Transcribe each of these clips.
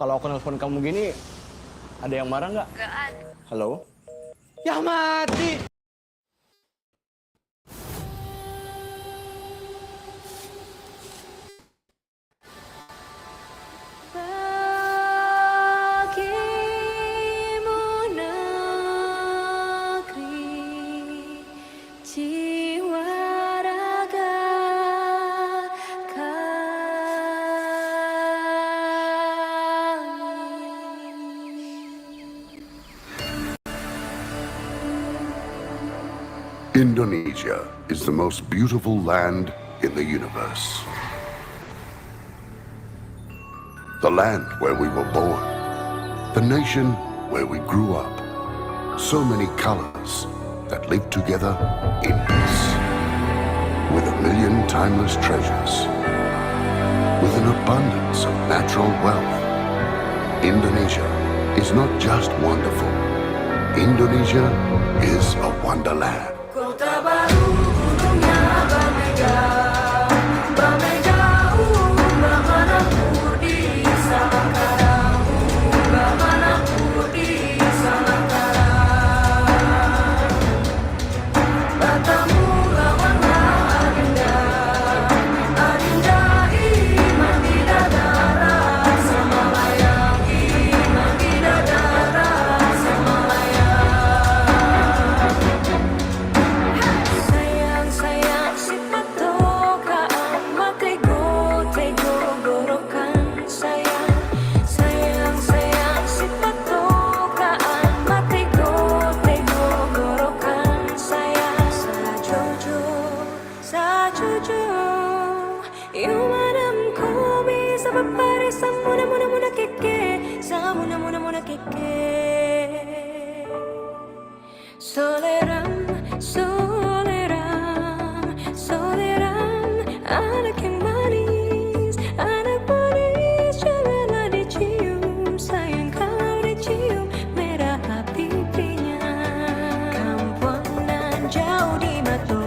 Kalau aku nelfon kamu gini, ada yang marah nggak? Gak ada. Halo? Ya mati! Bagimu negeri jiwa raga kami. Indonesia is the most beautiful land in the universe. The land where we were born. The nation where we grew up. So many colors that live together in peace. With a million timeless treasures. With an abundance of natural wealth. Indonesia is not just wonderful. Indonesia is a wonderland. Kota baru gunungnya berbeda, jauh bagaimanapun di sana bagaimanapun di sana. Batamu lawanlah adinda iman tidak ada rasa melayang, iman tidak ada rasa melayang. Sayang si patokaan matego gorokan sayang si patokaan matego gorokan sayang sajojo Yumadam ko bisa berpari samuna keke Soleram anak yang manis janganlah dicium sayang kalau dicium merah pipinya kampunan jauh di mato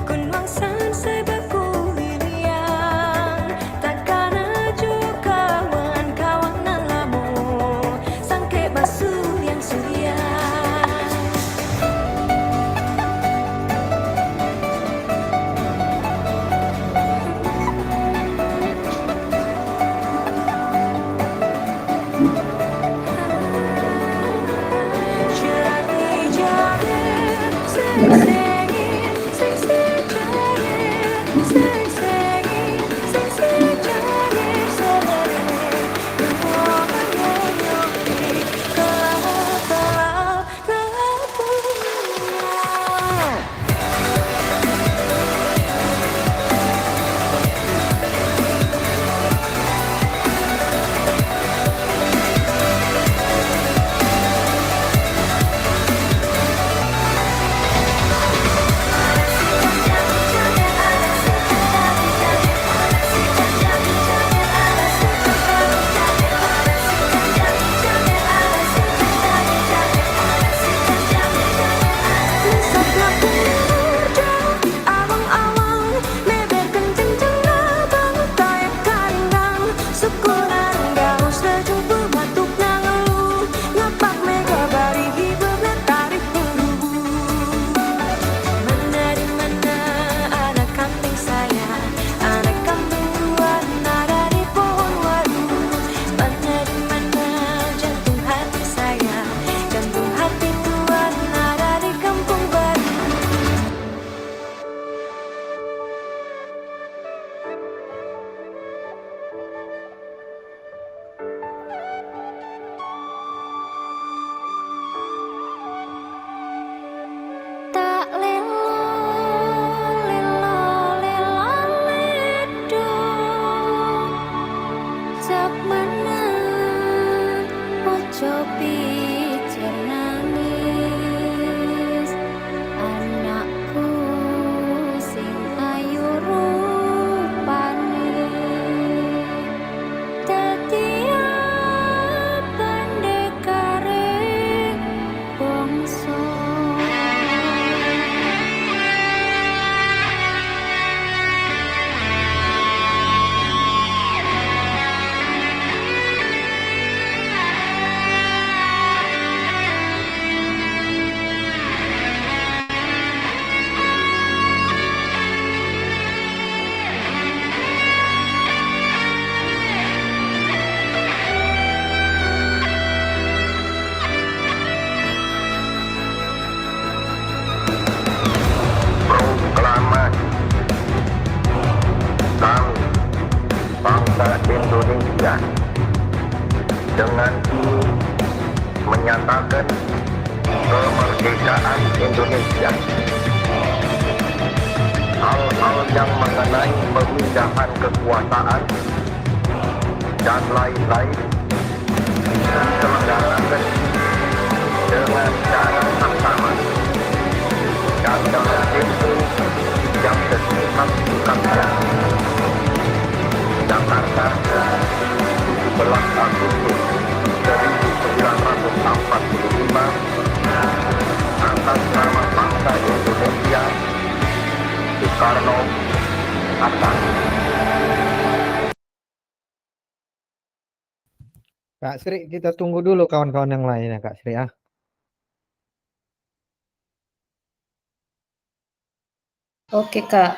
kunwangsan sebaku lilian takkan ajo kawan-kawanan lamu sangke basuh yang sulia. Tak lelo ledo jak menang ojo pikir nangis anakku sing ayu rupane dadi pandekare bangsa. dengan ini menyatakan kemerdekaan Indonesia. Hal-hal yang mengenai pemindahan kekuasaan dan lain-lain diselenggarakan dengan cara saksama dan dalam tempo yang sesingkat-singkatnya. Jakarta, 17 Agustus 1945, atas nama bangsa Indonesia, Soekarno Hatta. Kak Sri, kita tunggu dulu kawan-kawan yang lain ya Kak Sri ya. Oke, Kak.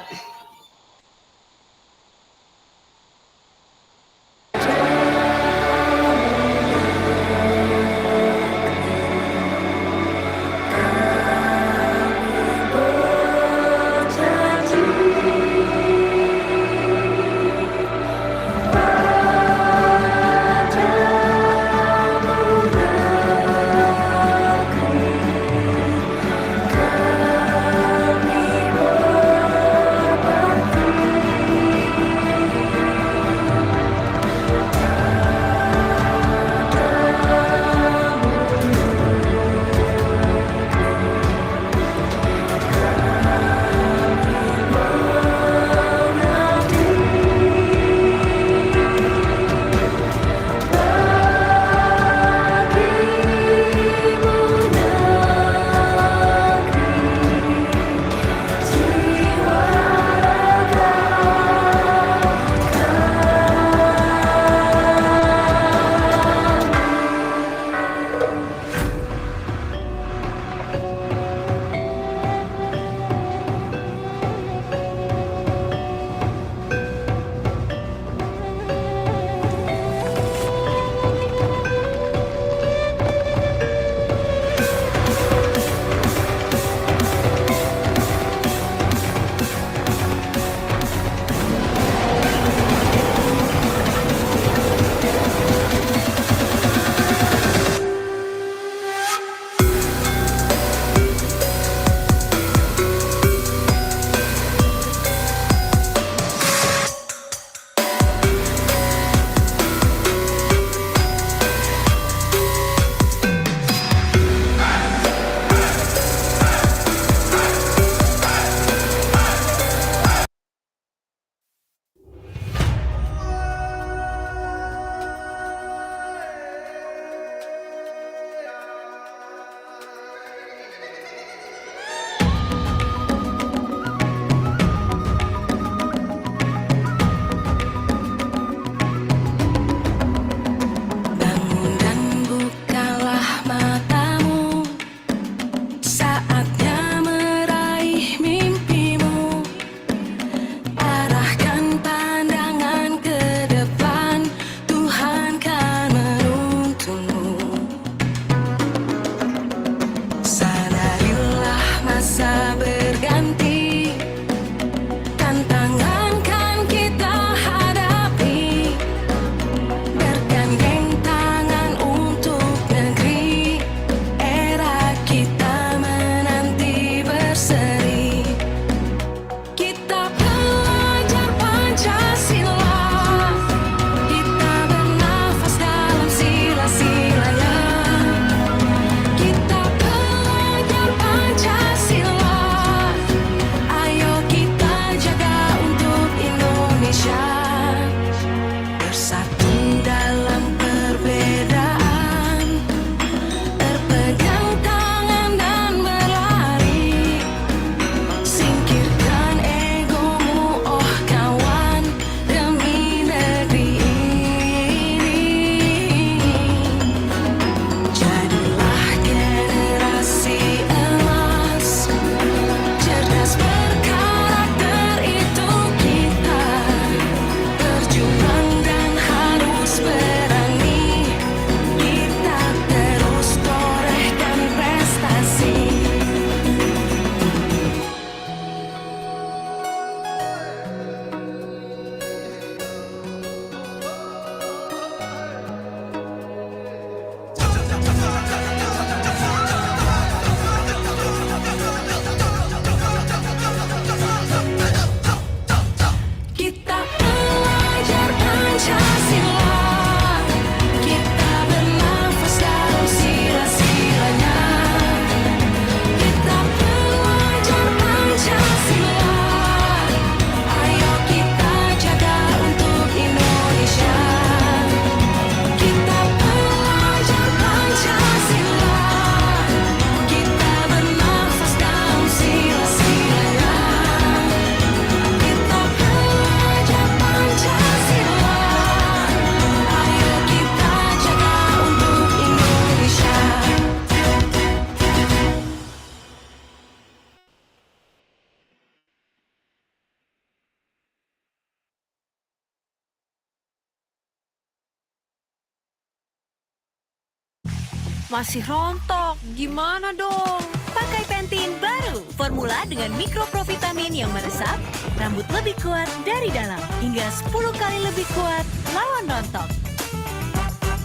Masih rontok, gimana dong? Pakai Pantene baru, formula dengan mikroprovitamin yang meresap, rambut lebih kuat dari dalam, hingga 10 kali lebih kuat lawan rontok.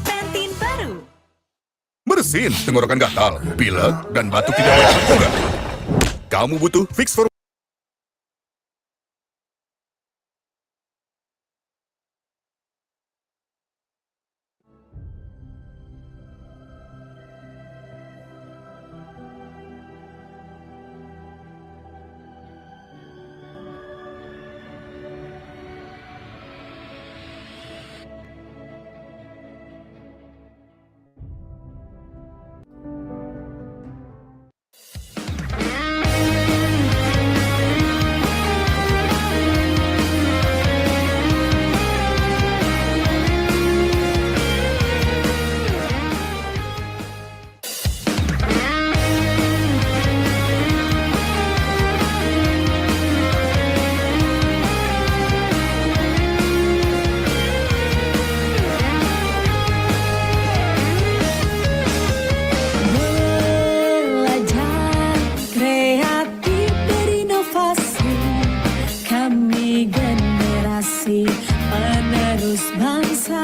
Pantene baru. Bersin tenggorokan gatal, pilek, dan batuk tidak bergejala. Kamu butuh Fix for Belajar kreatif berinovasi, kami generasi penerus bangsa.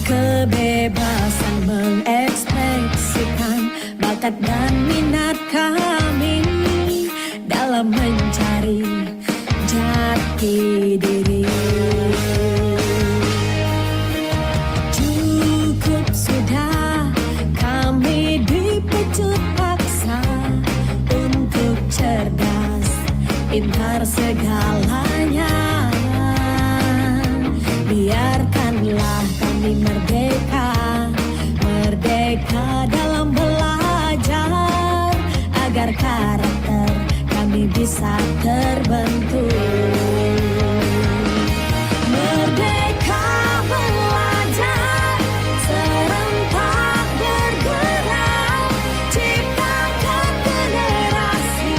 Kebebasan mengekspresikan bakat dan minat kami dalam mencari jati diri. Cukup sudah kami dipecut paksa untuk cerdas, pintar segalanya. Biarkanlah kami merdeka, merdeka dalam belajar, agar karakter kami bisa terbentuk. Merdeka belajar, serentak bergerak, ciptakan generasi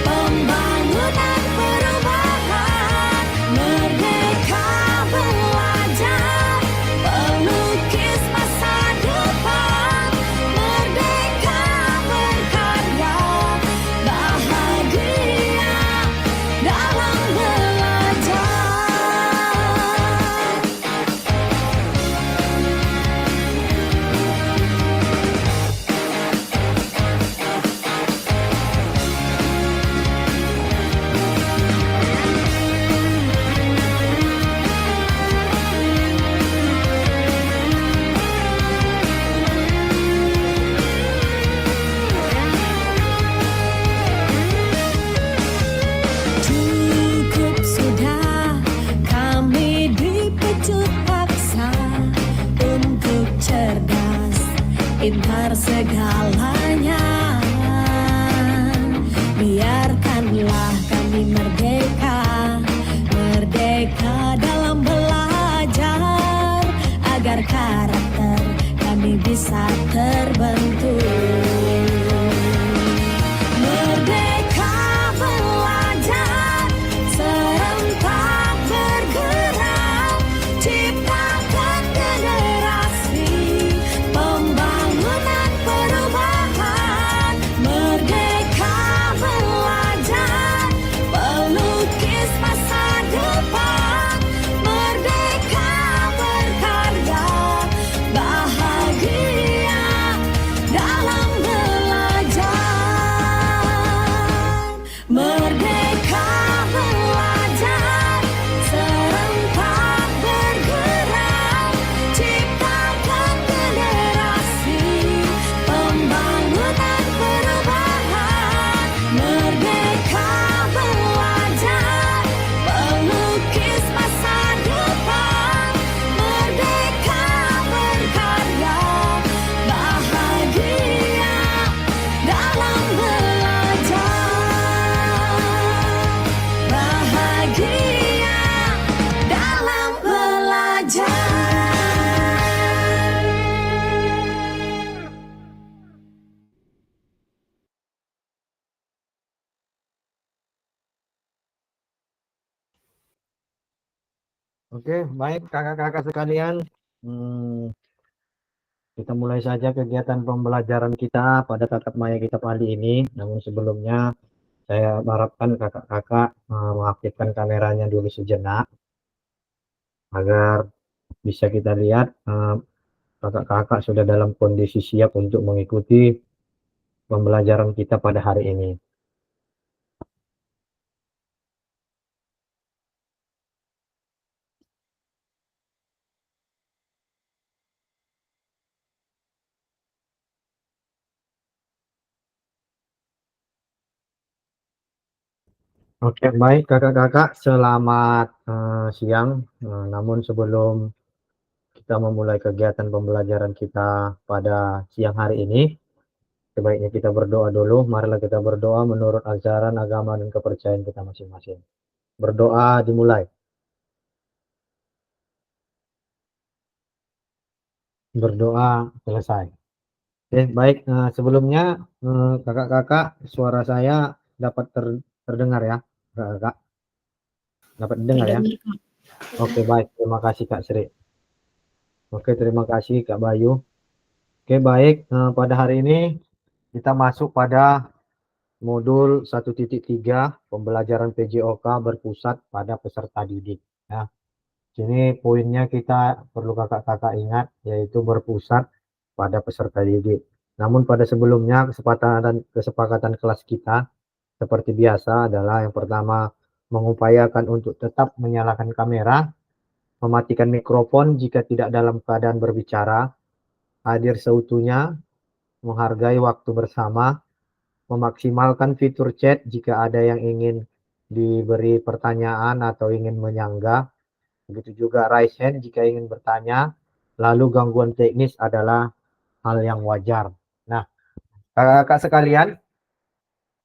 pembangunan perubahan. Merdeka belajar, pelukis masa depan. Merdeka berkarya, bahagia dalam belajar. Cukup sudah kami dipecut paksa untuk cerdas, pintar segalanya. Biarkanlah kami merdeka, merdeka dalam belajar, agar karakter kami bisa terbentuk. Merdeka belajar, serentak bergerak, ciptakan generasi pembangunan perubahan. Merdeka belajar, pelukis masa depan. Merdeka berkarya, bahagia dalam belajar. Merdeka belajar, serentak bergerak, ciptakan generasi pembangunan perubahan. Merdeka belajar, pelukis masa depan. Merdeka berkarya, bahagia dalam belajar. Bahagia dalam belajar. Oke, baik kakak-kakak sekalian. Hmm, Kita mulai saja kegiatan pembelajaran kita pada tatap maya kita kali ini. Namun sebelumnya saya harapkan kakak-kakak mengaktifkan kameranya dulu sejenak agar bisa kita lihat kakak-kakak sudah dalam kondisi siap untuk mengikuti pembelajaran kita pada hari ini. Oke, baik kakak-kakak, selamat siang. Namun sebelum kita memulai kegiatan pembelajaran kita pada siang hari ini, sebaiknya kita berdoa dulu. Marilah kita berdoa menurut ajaran agama dan kepercayaan kita masing-masing. Berdoa dimulai. Berdoa selesai. Oke, baik. Sebelumnya kakak-kakak, suara saya dapat terdengar ya, kakak? Dapat didengar ya? Oke, baik. Terima kasih Kak Sri. Oke, terima kasih Kak Bayu. Oke, baik. Pada hari ini kita masuk pada modul 1.3 pembelajaran PJOK berpusat pada peserta didik. Ya. Sini poinnya kita perlu kakak-kakak ingat, yaitu berpusat pada peserta didik. Namun pada sebelumnya kesepakatan kelas kita seperti biasa adalah yang pertama mengupayakan untuk tetap menyalakan kamera, mematikan mikrofon jika tidak dalam keadaan berbicara, hadir seutuhnya, menghargai waktu bersama, memaksimalkan fitur chat jika ada yang ingin diberi pertanyaan atau ingin menyanggah, begitu juga raise hand jika ingin bertanya, lalu gangguan teknis adalah hal yang wajar. Nah, kakak-kakak sekalian,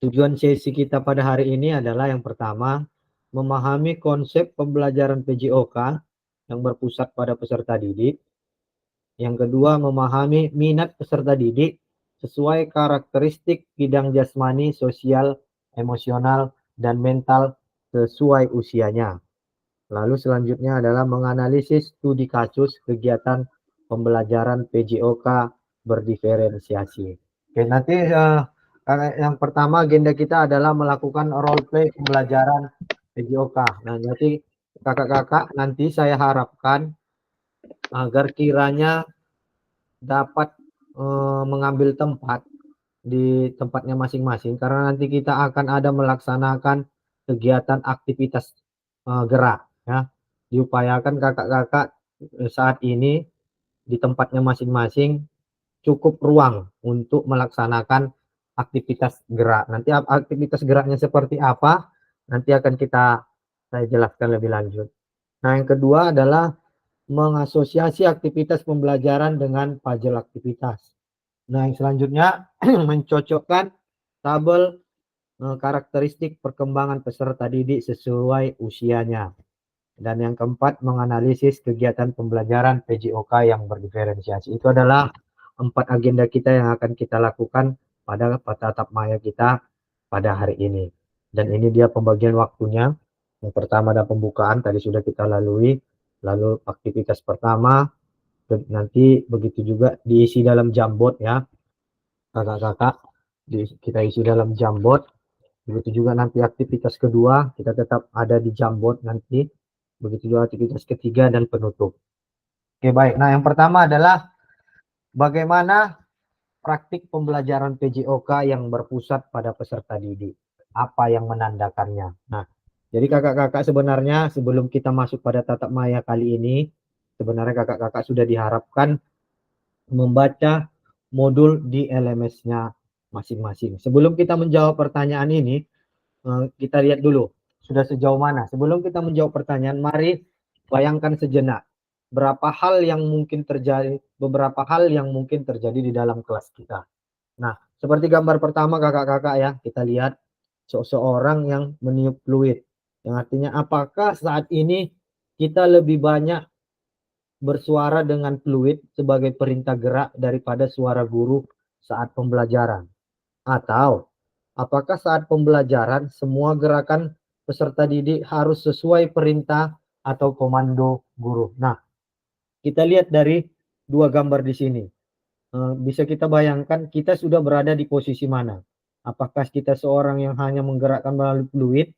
tujuan sesi kita pada hari ini adalah yang pertama, memahami konsep pembelajaran PJOK yang berpusat pada peserta didik. Yang kedua, memahami minat peserta didik sesuai karakteristik bidang jasmani, sosial, emosional, dan mental sesuai usianya. Lalu selanjutnya adalah menganalisis studi kasus kegiatan pembelajaran PJOK berdiferensiasi. Oke, nanti yang pertama agenda kita adalah melakukan role play pembelajaran PJOK. Nah, nanti kakak-kakak nanti saya harapkan agar kiranya dapat mengambil tempat di tempatnya masing-masing karena nanti kita akan ada melaksanakan kegiatan aktivitas gerak ya. Diupayakan kakak-kakak saat ini di tempatnya masing-masing cukup ruang untuk melaksanakan aktivitas gerak. Nanti aktivitas geraknya seperti apa nanti akan saya jelaskan lebih lanjut. Nah, yang kedua adalah mengasosiasi aktivitas pembelajaran dengan puzzle aktivitas. Nah, yang selanjutnya mencocokkan tabel karakteristik perkembangan peserta didik sesuai usianya. Dan yang keempat, menganalisis kegiatan pembelajaran PJOK yang berdiferensiasi. Itu adalah 4 agenda kita yang akan kita lakukan pada tatap maya kita pada hari ini. Dan ini dia pembagian waktunya. Yang pertama ada pembukaan, tadi sudah kita lalui. Lalu aktivitas pertama, nanti begitu juga diisi dalam Jamboard ya. Kakak-kakak, kita isi dalam Jamboard. Begitu juga nanti aktivitas kedua, kita tetap ada di Jamboard nanti. Begitu juga aktivitas ketiga dan penutup. Oke, baik. Nah, yang pertama adalah bagaimana praktik pembelajaran PJOK yang berpusat pada peserta didik. Apa yang menandakannya? Nah, jadi kakak-kakak sebenarnya sebelum kita masuk pada tatap maya kali ini, sebenarnya kakak-kakak sudah diharapkan membaca modul di LMS-nya masing-masing. Sebelum kita menjawab pertanyaan ini, kita lihat dulu sudah sejauh mana. Sebelum kita menjawab pertanyaan, mari bayangkan sejenak beberapa hal yang mungkin terjadi di dalam kelas kita. Nah, seperti gambar pertama kakak-kakak ya, kita lihat seseorang yang meniup fluid. Yang artinya apakah saat ini kita lebih banyak bersuara dengan fluid sebagai perintah gerak daripada suara guru saat pembelajaran? Atau apakah saat pembelajaran semua gerakan peserta didik harus sesuai perintah atau komando guru? Nah, kita lihat dari 2 gambar di sini. bisa kita bayangkan kita sudah berada di posisi mana. Apakah kita seorang yang hanya menggerakkan melalui fluid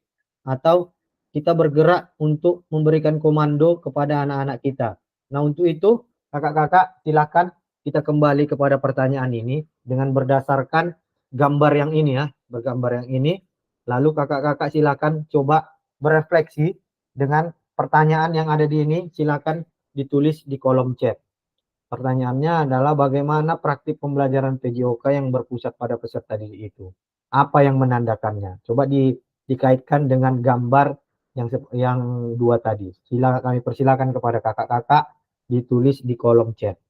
atau kita bergerak untuk memberikan komando kepada anak-anak kita. Nah, untuk itu kakak-kakak silakan kita kembali kepada pertanyaan ini dengan berdasarkan gambar yang ini ya, bergambar yang ini. Lalu kakak-kakak silakan coba berefleksi dengan pertanyaan yang ada di ini, silakan ditulis di kolom chat. Pertanyaannya adalah bagaimana praktik pembelajaran PJOK yang berpusat pada peserta didik itu? Apa yang menandakannya? Coba dikaitkan dengan gambar yang dua tadi. Kami persilakan kepada kakak-kakak ditulis di kolom chat.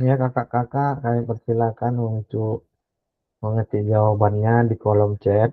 Ya kakak-kakak, kami persilakan untuk mengetik jawabannya di kolom chat.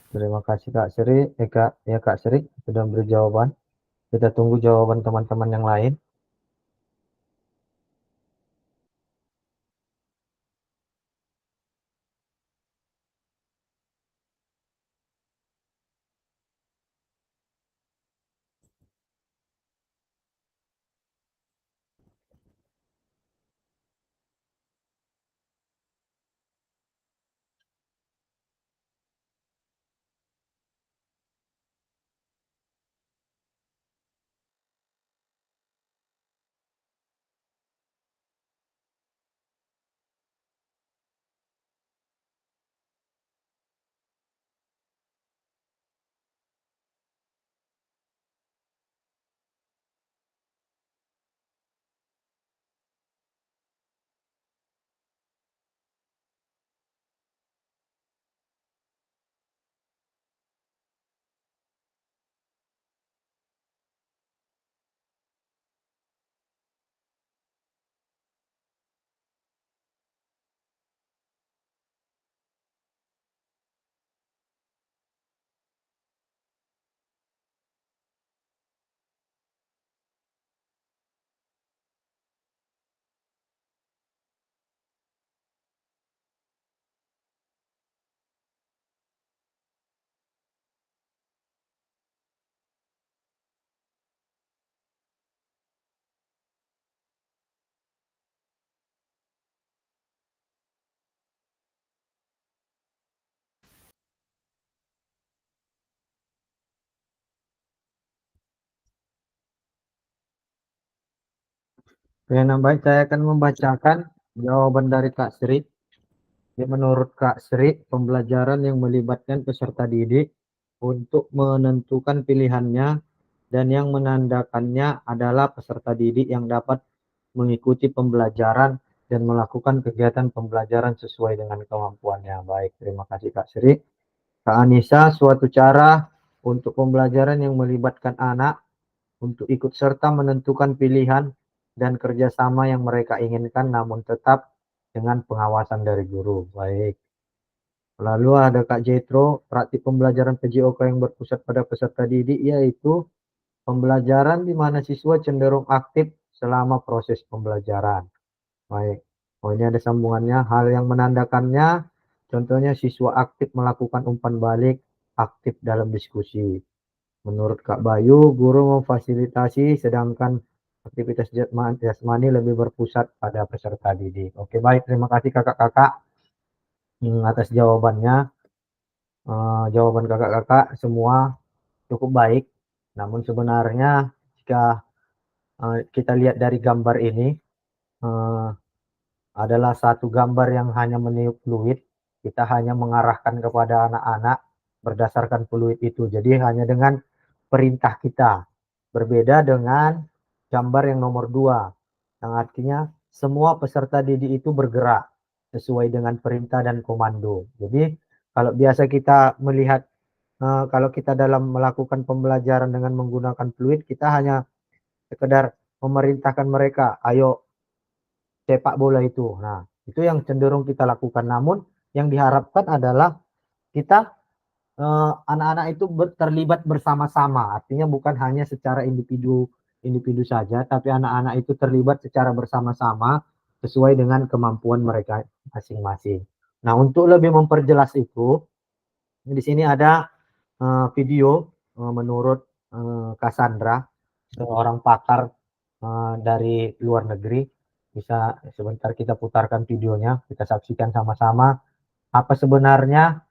Terima kasih Kak Sri, Kak Sri sudah beri jawaban. Kita tunggu jawaban teman-teman yang lain. Oke, nah baik, saya akan membacakan jawaban dari Kak Sri. Jadi menurut Kak Sri, pembelajaran yang melibatkan peserta didik untuk menentukan pilihannya dan yang menandakannya adalah peserta didik yang dapat mengikuti pembelajaran dan melakukan kegiatan pembelajaran sesuai dengan kemampuannya. Baik, terima kasih Kak Sri. Kak Anissa, suatu cara untuk pembelajaran yang melibatkan anak untuk ikut serta menentukan pilihan dan kerjasama yang mereka inginkan namun tetap dengan pengawasan dari guru. Baik. Lalu ada Kak Jetro, praktik pembelajaran PJOK yang berpusat pada peserta didik yaitu pembelajaran di mana siswa cenderung aktif selama proses pembelajaran. Baik. Oh, ini ada sambungannya. Hal yang menandakannya, contohnya siswa aktif melakukan umpan balik, aktif dalam diskusi. Menurut Kak Bayu, guru memfasilitasi sedangkan aktivitas jasmani lebih berpusat pada peserta didik. Oke, baik. Terima kasih kakak-kakak atas jawabannya. Jawaban kakak-kakak semua cukup baik. Namun sebenarnya jika kita lihat dari gambar ini, adalah satu gambar yang hanya meniup fluid. Kita hanya mengarahkan kepada anak-anak berdasarkan fluid itu. Jadi hanya dengan perintah kita. Berbeda dengan gambar yang nomor 2. Yang artinya semua peserta didik itu bergerak sesuai dengan perintah dan komando. Jadi kalau biasa kita melihat, kalau kita dalam melakukan pembelajaran dengan menggunakan fluid, kita hanya sekedar memerintahkan mereka, ayo sepak bola itu. Nah, itu yang cenderung kita lakukan. Namun yang diharapkan adalah kita anak-anak itu terlibat bersama-sama. Artinya bukan hanya secara individu saja, tapi anak-anak itu terlibat secara bersama-sama sesuai dengan kemampuan mereka masing-masing. Nah, untuk lebih memperjelas itu, di sini ada video menurut Cassandra, seorang pakar dari luar negeri. Bisa sebentar kita putarkan videonya, kita saksikan sama-sama apa sebenarnya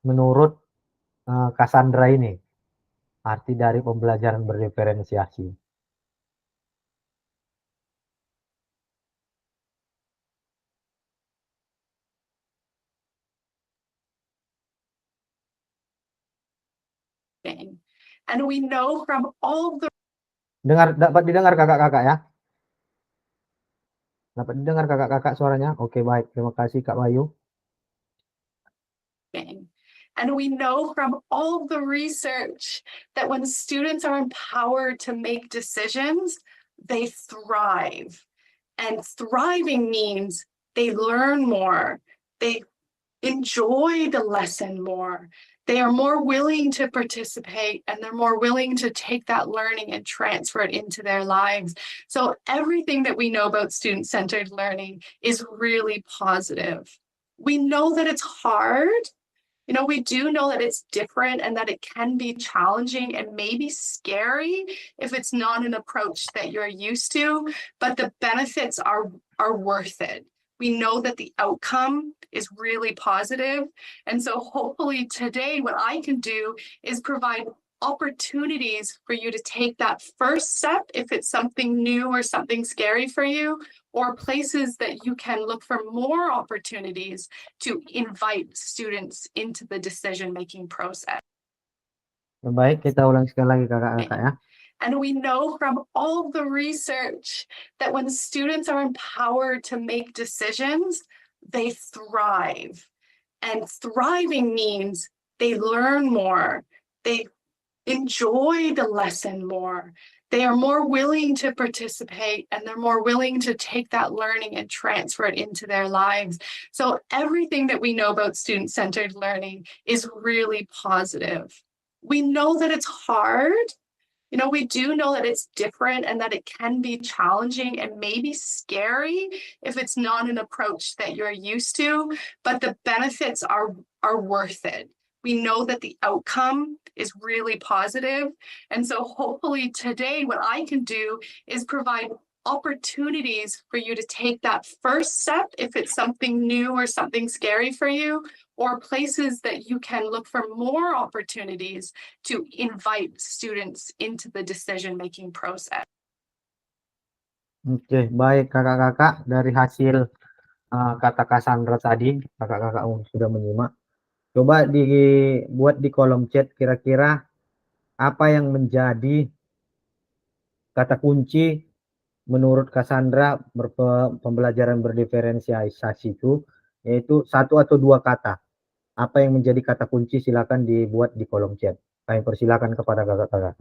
menurut Cassandra ini arti dari pembelajaran berdiferensiasi. And we know from all the Dapat didengar kakak-kakak ya? Dapat didengar kakak-kakak suaranya? Oke, baik. Terima kasih Kak Bayu. And we know from all the research that when students are empowered to make decisions, they thrive. And thriving means they learn more, they enjoy the lesson more, they are more willing to participate, and they're more willing to take that learning and transfer it into their lives. So everything that we know about student-centered learning is really positive. We know that it's hard. You know, we do know that it's different and that it can be challenging and maybe scary if it's not an approach that you're used to, but the benefits are worth it. We know that the outcome is really positive. And so hopefully today what I can do is provide opportunities for you to take that first step if it's something new or something scary for you, or places that you can look for more opportunities to invite students into the decision-making process. Baik, kita ulang sekali lagi kakak-kakak ya. And we know from all the research that when students are empowered to make decisions, they thrive. And thriving means they learn more, they enjoy the lesson more, they are more willing to participate, and they're more willing to take that learning and transfer it into their lives. So everything that we know about student-centered learning is really positive. We know that it's hard. You know, we do know that it's different and that it can be challenging and maybe scary if it's not an approach that you're used to, but the benefits are worth it. We know that the outcome is really positive. And so hopefully today what I can do is provide opportunities for you to take that first step if it's something new or something scary for you, or places that you can look for more opportunities to invite students into the decision-making process. Oke, baik kakak-kakak, dari hasil kata Cassandra tadi, kakak-kakak sudah menyimak. Coba dibuat di kolom chat kira-kira apa yang menjadi kata kunci menurut Cassandra pembelajaran berdiferensiasi itu, yaitu satu atau dua kata. Apa yang menjadi kata kunci silakan dibuat di kolom chat. Kami persilakan kepada kakak-kakak.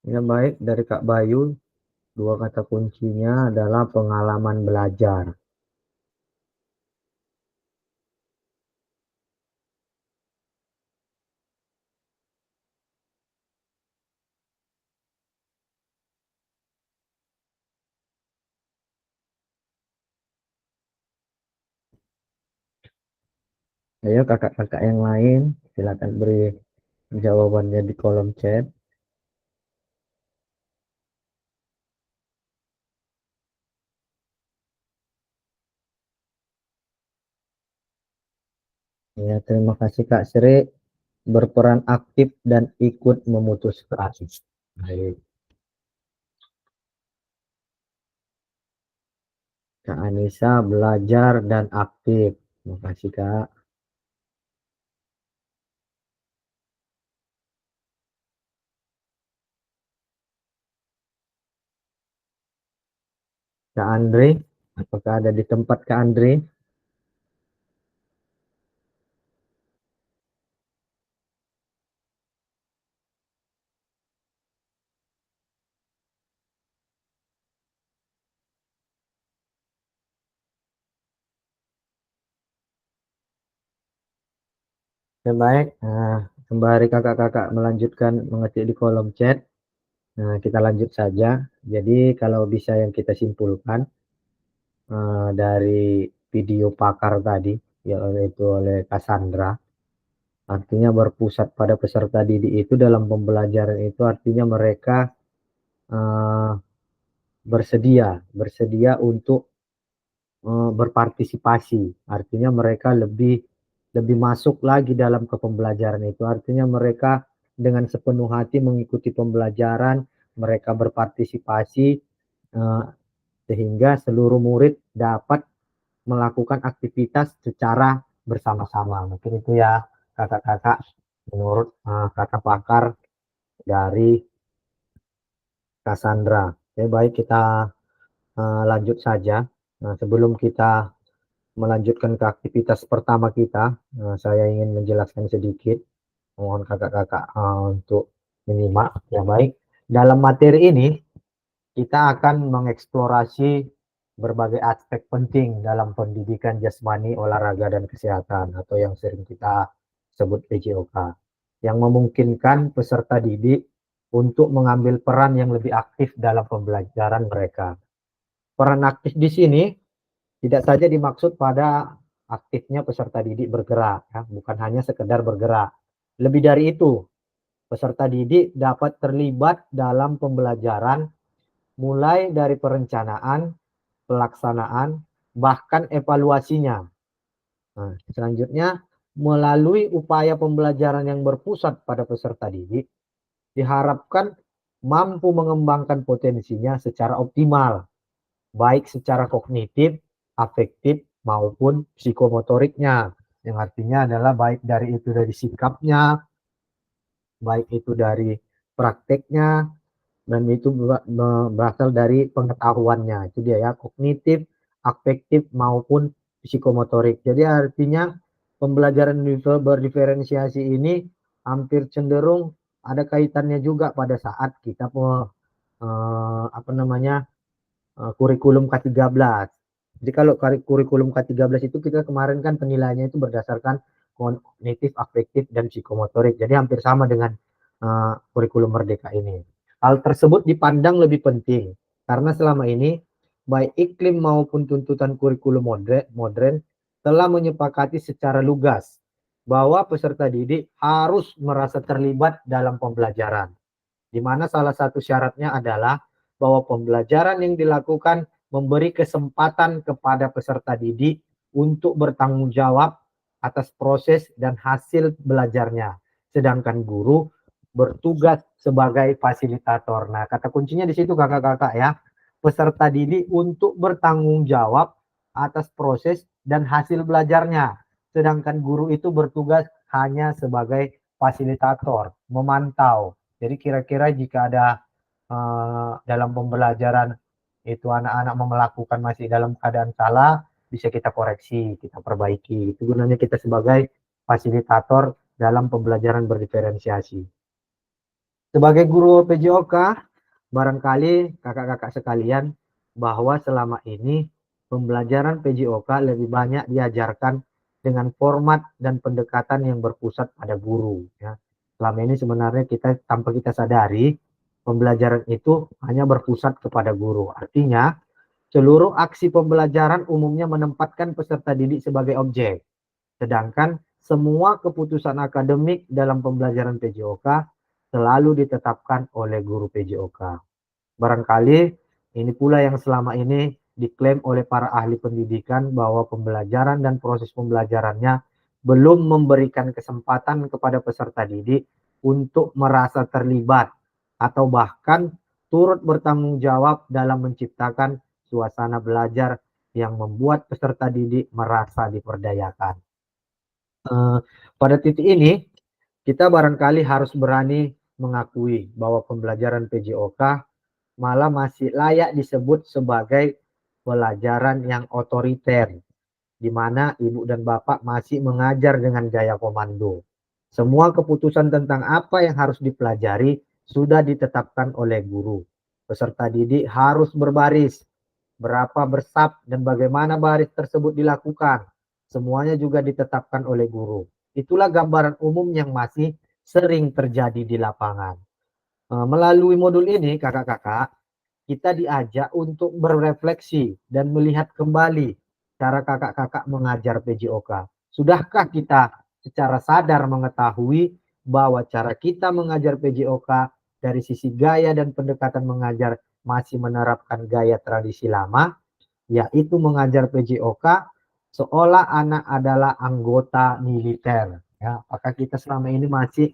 Ya baik, dari Kak Bayu, dua kata kuncinya adalah pengalaman belajar. Ayo kakak-kakak yang lain, silakan beri jawabannya di kolom chat. Ya, terima kasih Kak Sri, berperan aktif dan ikut memutuskan. Baik. Kak Anissa, belajar dan aktif. Terima kasih Kak. Kak Andre, apakah ada di tempat Kak Andre? Ya, baik, sembari kakak-kakak melanjutkan mengetik di kolom chat, kita lanjut saja. Jadi kalau bisa yang kita simpulkan dari video pakar tadi, yaitu oleh Cassandra, artinya berpusat pada peserta didik itu dalam pembelajaran itu artinya mereka eh, bersedia untuk berpartisipasi. Artinya mereka lebih masuk lagi dalam kepembelajaran itu. Artinya mereka dengan sepenuh hati mengikuti pembelajaran, mereka berpartisipasi sehingga seluruh murid dapat melakukan aktivitas secara bersama-sama. Mungkin itu ya kakak-kakak menurut kata pakar dari Cassandra. Oke, baik kita lanjut saja. Nah, sebelum kita melanjutkan ke aktivitas pertama kita, saya ingin menjelaskan sedikit. Mohon kakak-kakak untuk menyimak. Ya baik, dalam materi ini kita akan mengeksplorasi berbagai aspek penting dalam pendidikan jasmani, olahraga, dan kesehatan atau yang sering kita sebut PJOK, yang memungkinkan peserta didik untuk mengambil peran yang lebih aktif dalam pembelajaran mereka. Peran aktif di sini tidak saja dimaksud pada aktifnya peserta didik bergerak, ya, bukan hanya sekedar bergerak. Lebih dari itu, peserta didik dapat terlibat dalam pembelajaran mulai dari perencanaan, pelaksanaan, bahkan evaluasinya. Nah, selanjutnya, melalui upaya pembelajaran yang berpusat pada peserta didik, diharapkan mampu mengembangkan potensinya secara optimal, baik secara kognitif, afektif, maupun psikomotoriknya. Yang artinya adalah baik dari sikapnya, baik itu dari prakteknya, dan itu berasal dari pengetahuannya. Itu dia ya, kognitif, afektif, maupun psikomotorik. Jadi artinya pembelajaran berdiferensiasi ini hampir cenderung ada kaitannya juga pada saat kita kurikulum K13. Jadi kalau kurikulum K13 itu kita kemarin kan penilaiannya itu berdasarkan kognitif, afektif, dan psikomotorik. Jadi hampir sama dengan kurikulum Merdeka ini. Hal tersebut dipandang lebih penting karena selama ini baik iklim maupun tuntutan kurikulum modern telah menyepakati secara lugas bahwa peserta didik harus merasa terlibat dalam pembelajaran, di mana salah satu syaratnya adalah bahwa pembelajaran yang dilakukan memberi kesempatan kepada peserta didik untuk bertanggung jawab atas proses dan hasil belajarnya, sedangkan guru bertugas sebagai fasilitator. Nah, kata kuncinya di situ kakak-kakak ya, peserta didik untuk bertanggung jawab atas proses dan hasil belajarnya, sedangkan guru itu bertugas hanya sebagai fasilitator, memantau. Jadi kira-kira jika ada dalam pembelajaran itu anak-anak melakukan masih dalam keadaan salah, bisa kita koreksi, kita perbaiki. Itu gunanya kita sebagai fasilitator dalam pembelajaran berdiferensiasi. Sebagai guru PJOK, barangkali kakak-kakak sekalian bahwa selama ini pembelajaran PJOK lebih banyak diajarkan dengan format dan pendekatan yang berpusat pada guru. Ya. Selama ini sebenarnya kita tanpa kita sadari, pembelajaran itu hanya berpusat kepada guru. Artinya, seluruh aksi pembelajaran umumnya menempatkan peserta didik sebagai objek. Sedangkan semua keputusan akademik dalam pembelajaran PJOK selalu ditetapkan oleh guru PJOK. Barangkali ini pula yang selama ini diklaim oleh para ahli pendidikan bahwa pembelajaran dan proses pembelajarannya belum memberikan kesempatan kepada peserta didik untuk merasa terlibat atau bahkan turut bertanggung jawab dalam menciptakan suasana belajar yang membuat peserta didik merasa diperdayakan. Pada titik ini, kita barangkali harus berani mengakui bahwa pembelajaran PJOK malah masih layak disebut sebagai pelajaran yang otoriter, di mana ibu dan bapak masih mengajar dengan gaya komando. Semua keputusan tentang apa yang harus dipelajari sudah ditetapkan oleh guru. Peserta didik harus berbaris, berapa bersab, dan bagaimana baris tersebut dilakukan. Semuanya juga ditetapkan oleh guru. Itulah gambaran umum yang masih sering terjadi di lapangan. Melalui modul ini, kakak-kakak, kita diajak untuk berefleksi dan melihat kembali cara kakak-kakak mengajar PJOK. Sudahkah kita secara sadar mengetahui bahwa cara kita mengajar PJOK dari sisi gaya dan pendekatan mengajar masih menerapkan gaya tradisi lama, yaitu mengajar PJOK seolah anak adalah anggota militer. Ya, apakah kita selama ini masih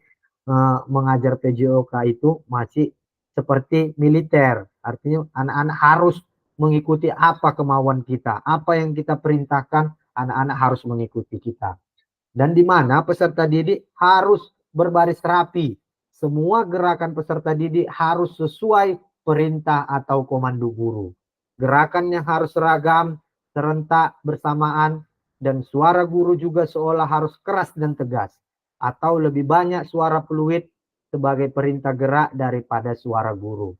mengajar PJOK itu masih seperti militer? Artinya anak-anak harus mengikuti apa kemauan kita, apa yang kita perintahkan, anak-anak harus mengikuti kita. Dan di mana peserta didik harus berbaris rapi. Semua gerakan peserta didik harus sesuai perintah atau komando guru. Gerakannya harus seragam, serentak, bersamaan, dan suara guru juga seolah harus keras dan tegas. Atau lebih banyak suara fluid sebagai perintah gerak daripada suara guru.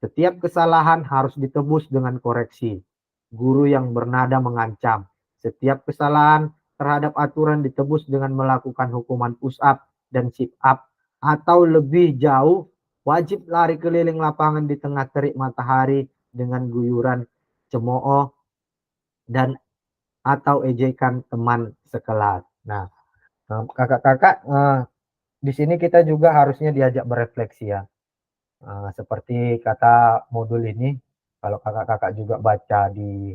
Setiap kesalahan harus ditebus dengan koreksi. Guru yang bernada mengancam. Setiap kesalahan terhadap aturan ditebus dengan melakukan hukuman push up dan sit up. Atau lebih jauh, wajib lari keliling lapangan di tengah terik matahari dengan guyuran cemooh dan atau ejekan teman sekelas. Nah, kakak-kakak, di sini kita juga harusnya diajak berefleksi ya. Seperti kata modul ini, kalau kakak-kakak juga baca di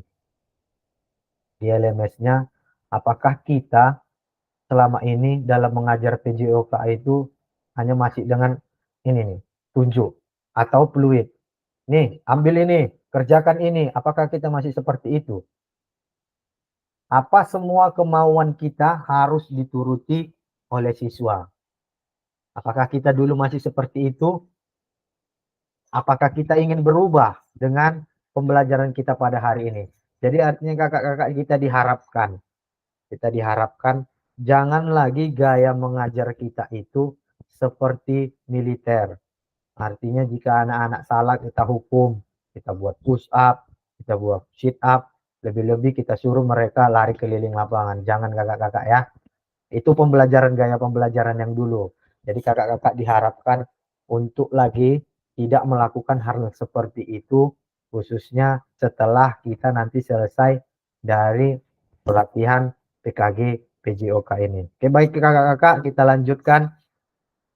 LMS-nya, apakah kita selama ini dalam mengajar PJOK itu hanya masih dengan ini nih, tunjuk atau fluid. Nih, ambil ini, kerjakan ini. Apakah kita masih seperti itu? Apa semua kemauan kita harus dituruti oleh siswa? Apakah kita dulu masih seperti itu? Apakah kita ingin berubah dengan pembelajaran kita pada hari ini? Jadi artinya kakak-kakak kita diharapkan jangan lagi gaya mengajar kita itu seperti militer. Artinya jika anak-anak salah kita hukum, kita buat push up, kita buat sit up, lebih-lebih kita suruh mereka lari keliling lapangan. Jangan kakak-kakak ya. Itu gaya pembelajaran yang dulu. Jadi kakak-kakak diharapkan untuk lagi tidak melakukan hal seperti itu, khususnya setelah kita nanti selesai dari pelatihan PKG PJOK ini. Oke, baik kakak-kakak, kita lanjutkan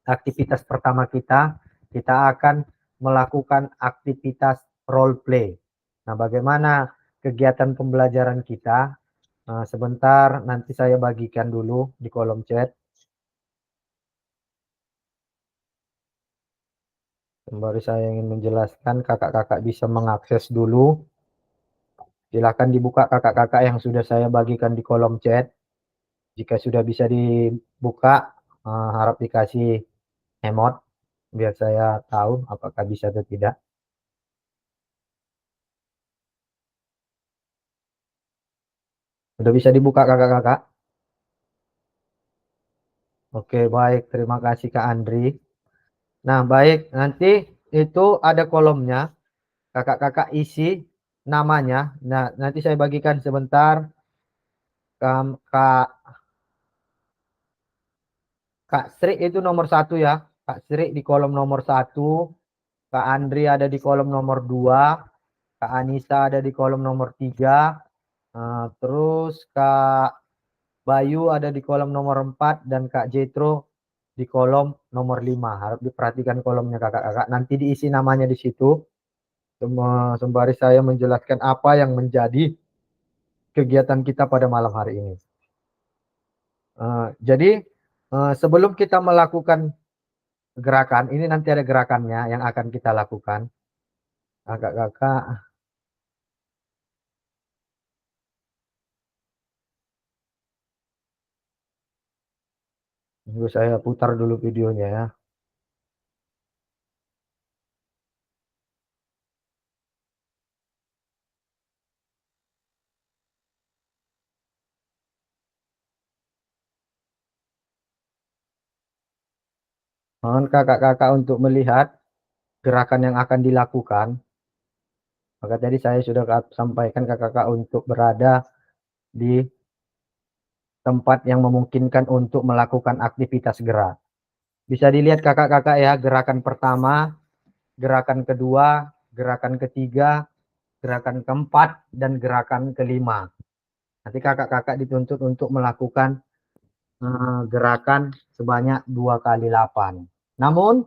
aktivitas pertama kita. Kita akan melakukan aktivitas role play. Nah, bagaimana kegiatan pembelajaran kita? Sebentar, nanti saya bagikan dulu di kolom chat. Sembari saya ingin menjelaskan, kakak-kakak bisa mengakses dulu. Silakan dibuka kakak-kakak yang sudah saya bagikan di kolom chat. Jika sudah bisa dibuka, harap dikasih emot biar saya tahu apakah bisa atau tidak. Sudah bisa dibuka kakak-kakak? Oke, baik. Terima kasih Kak Andri. Nah, baik. Nanti itu ada kolomnya. Kakak-kakak isi namanya. Nah, nanti saya bagikan sebentar. Kak Sri itu nomor 1 ya. Kak Sri di kolom nomor 1. Kak Andri ada di kolom nomor 2. Kak Anissa ada di kolom nomor 3. Terus Kak Bayu ada di kolom nomor 4 dan Kak Jetro di kolom nomor 5. Harap diperhatikan kolomnya kakak-kakak. Nanti diisi namanya di situ. Sembari saya menjelaskan apa yang menjadi kegiatan kita pada malam hari ini. Jadi sebelum kita melakukan gerakan, ini nanti ada gerakannya yang akan kita lakukan. Kakak-kakak. Tunggu saya putar dulu videonya ya. Mohon kakak-kakak untuk melihat gerakan yang akan dilakukan. Maka tadi saya sudah sampaikan kakak-kakak untuk berada di tempat yang memungkinkan untuk melakukan aktivitas gerak. Bisa dilihat kakak-kakak ya, gerakan pertama, gerakan kedua, gerakan ketiga, gerakan keempat, dan gerakan kelima. Nanti kakak-kakak dituntut untuk melakukan gerakan sebanyak 2 kali 8. Namun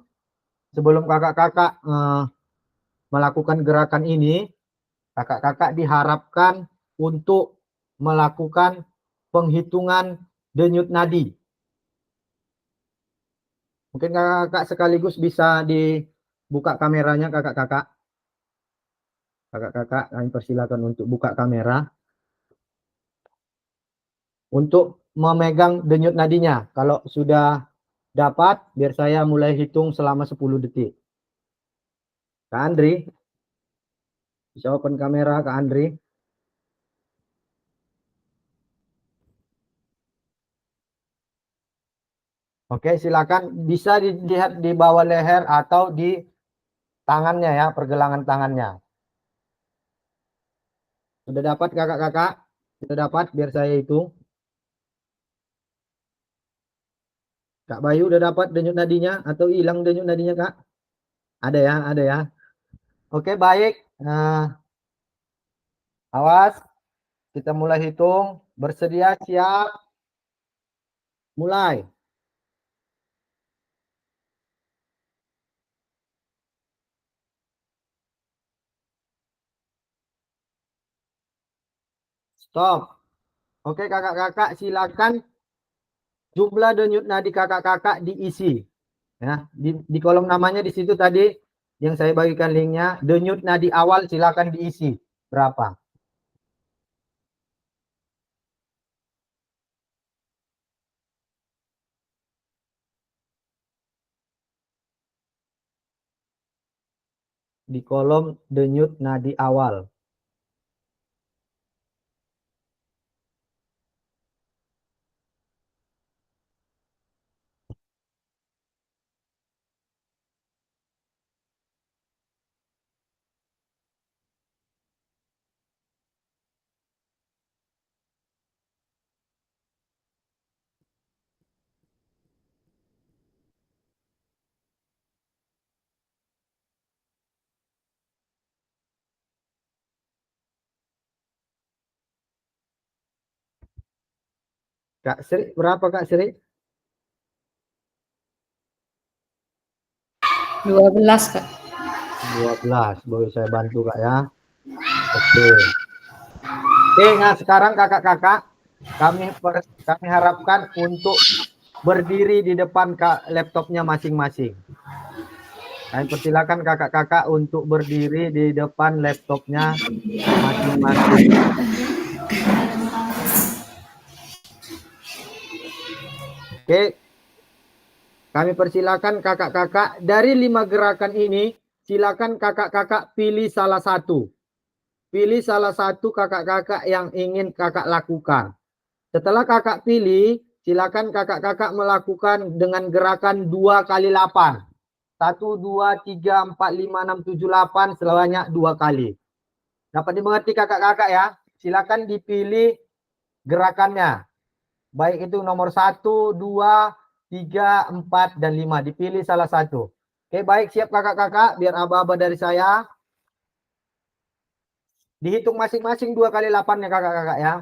sebelum kakak-kakak melakukan gerakan ini, kakak-kakak diharapkan untuk melakukan penghitungan denyut nadi. Mungkin kakak-kakak sekaligus bisa dibuka kameranya kakak-kakak. Kakak-kakak kami persilakan untuk buka kamera. Untuk memegang denyut nadinya. Kalau sudah dapat, biar saya mulai hitung selama 10 detik. Kak Andri, bisa open kamera Kak Andri. Oke, silakan bisa dilihat di bawah leher atau di tangannya ya, pergelangan tangannya. Sudah dapat kakak-kakak? Sudah dapat, biar saya hitung. Kak Bayu udah dapat denyut nadinya atau hilang denyut nadinya Kak? Ada ya, ada ya. Oke, baik. Awas. Kita mulai hitung. Bersedia, siap. Mulai. Stop. Oke, kakak-kakak silakan jumlah denyut nadi kakak-kakak diisi. Ya, di kolom namanya di situ tadi yang saya bagikan linknya. Denyut nadi awal silakan diisi. Berapa? Di kolom denyut nadi awal. Kak Sri, berapa Kak Sri? 12, Kak. 12. Boleh saya bantu Kak ya? Oke. Oke, nah sekarang kakak-kakak kami harapkan untuk berdiri di depan laptopnya masing-masing. Kami persilakan kakak-kakak untuk berdiri di depan laptopnya masing-masing. Oke. Kami persilakan kakak-kakak dari 5 gerakan ini, silakan kakak-kakak pilih salah satu. Pilih salah satu kakak-kakak yang ingin kakak lakukan. Setelah kakak pilih, silakan kakak-kakak melakukan dengan gerakan 2 kali 8. 1, 2, 3, 4, 5, 6, 7, 8 sebanyak 2 kali. Dapat dimengerti kakak-kakak ya? Silakan dipilih gerakannya. Baik itu nomor 1, 2, 3, 4, dan 5. Dipilih salah satu. Oke, baik. Siap kakak-kakak? Biar aba-aba dari saya. Dihitung masing-masing 2 kali 8 ya kakak-kakak ya.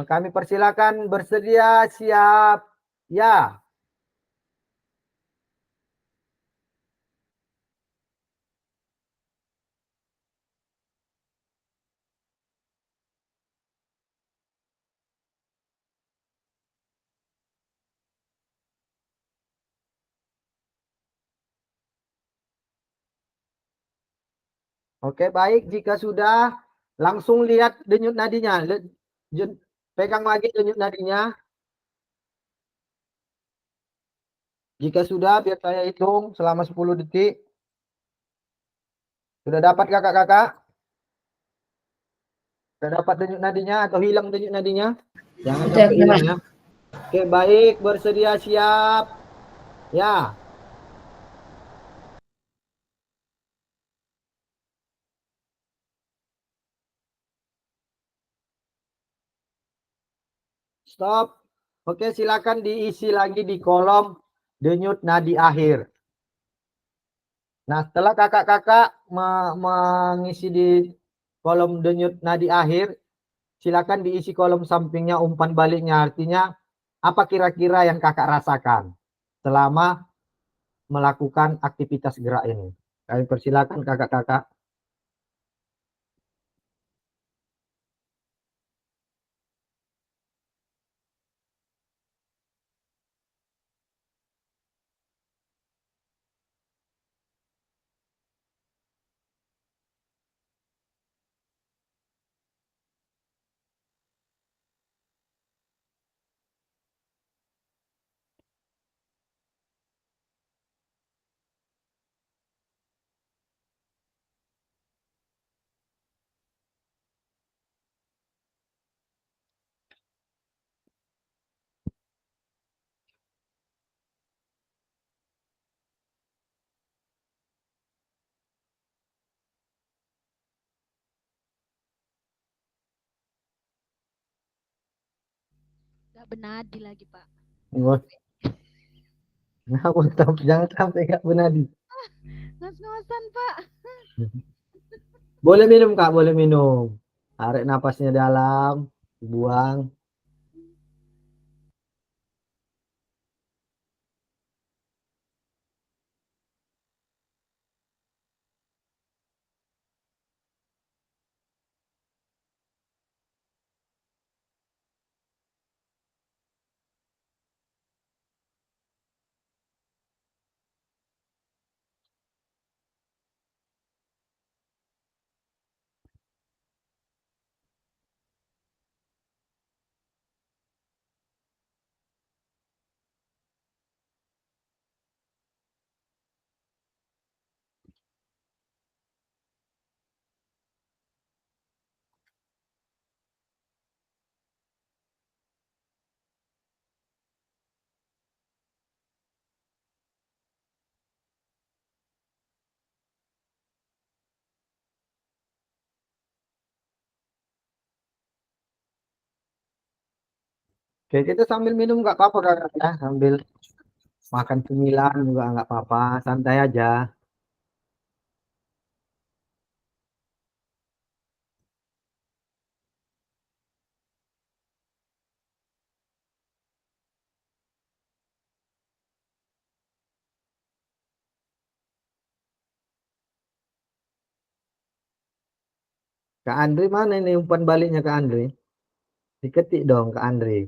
Kami persilakan bersedia, siap, ya. Oke, baik. Jika sudah, langsung lihat denyut nadinya. Pegang lagi denyut nadinya. Jika sudah, biar saya hitung selama 10 detik. Sudah dapat kakak-kakak? Sudah dapat denyut nadinya atau hilang denyut nadinya? Jangan Sudah, sampai hilang ya. Oke, baik. Bersedia, siap. Ya. Stop. Oke, silakan diisi lagi di kolom denyut nadi akhir. Nah, setelah kakak-kakak mengisi di kolom denyut nadi akhir, silakan diisi kolom sampingnya umpan baliknya. Artinya, apa kira-kira yang kakak rasakan selama melakukan aktivitas gerak ini? Kami persilakan kakak-kakak. Gak benadi lagi, Pak. Wah, jangan sampai Kak Benadi. Ngos-ngosan, Pak. Boleh minum Kak, boleh minum. Tarik napasnya dalam, buang. Oke, kita sambil minum nggak apa-apa kakak ya, sambil makan cemilan juga nggak apa-apa, santai aja. Kak Andri mana ini umpan baliknya Kak Andri? Diketik dong Kak Andri.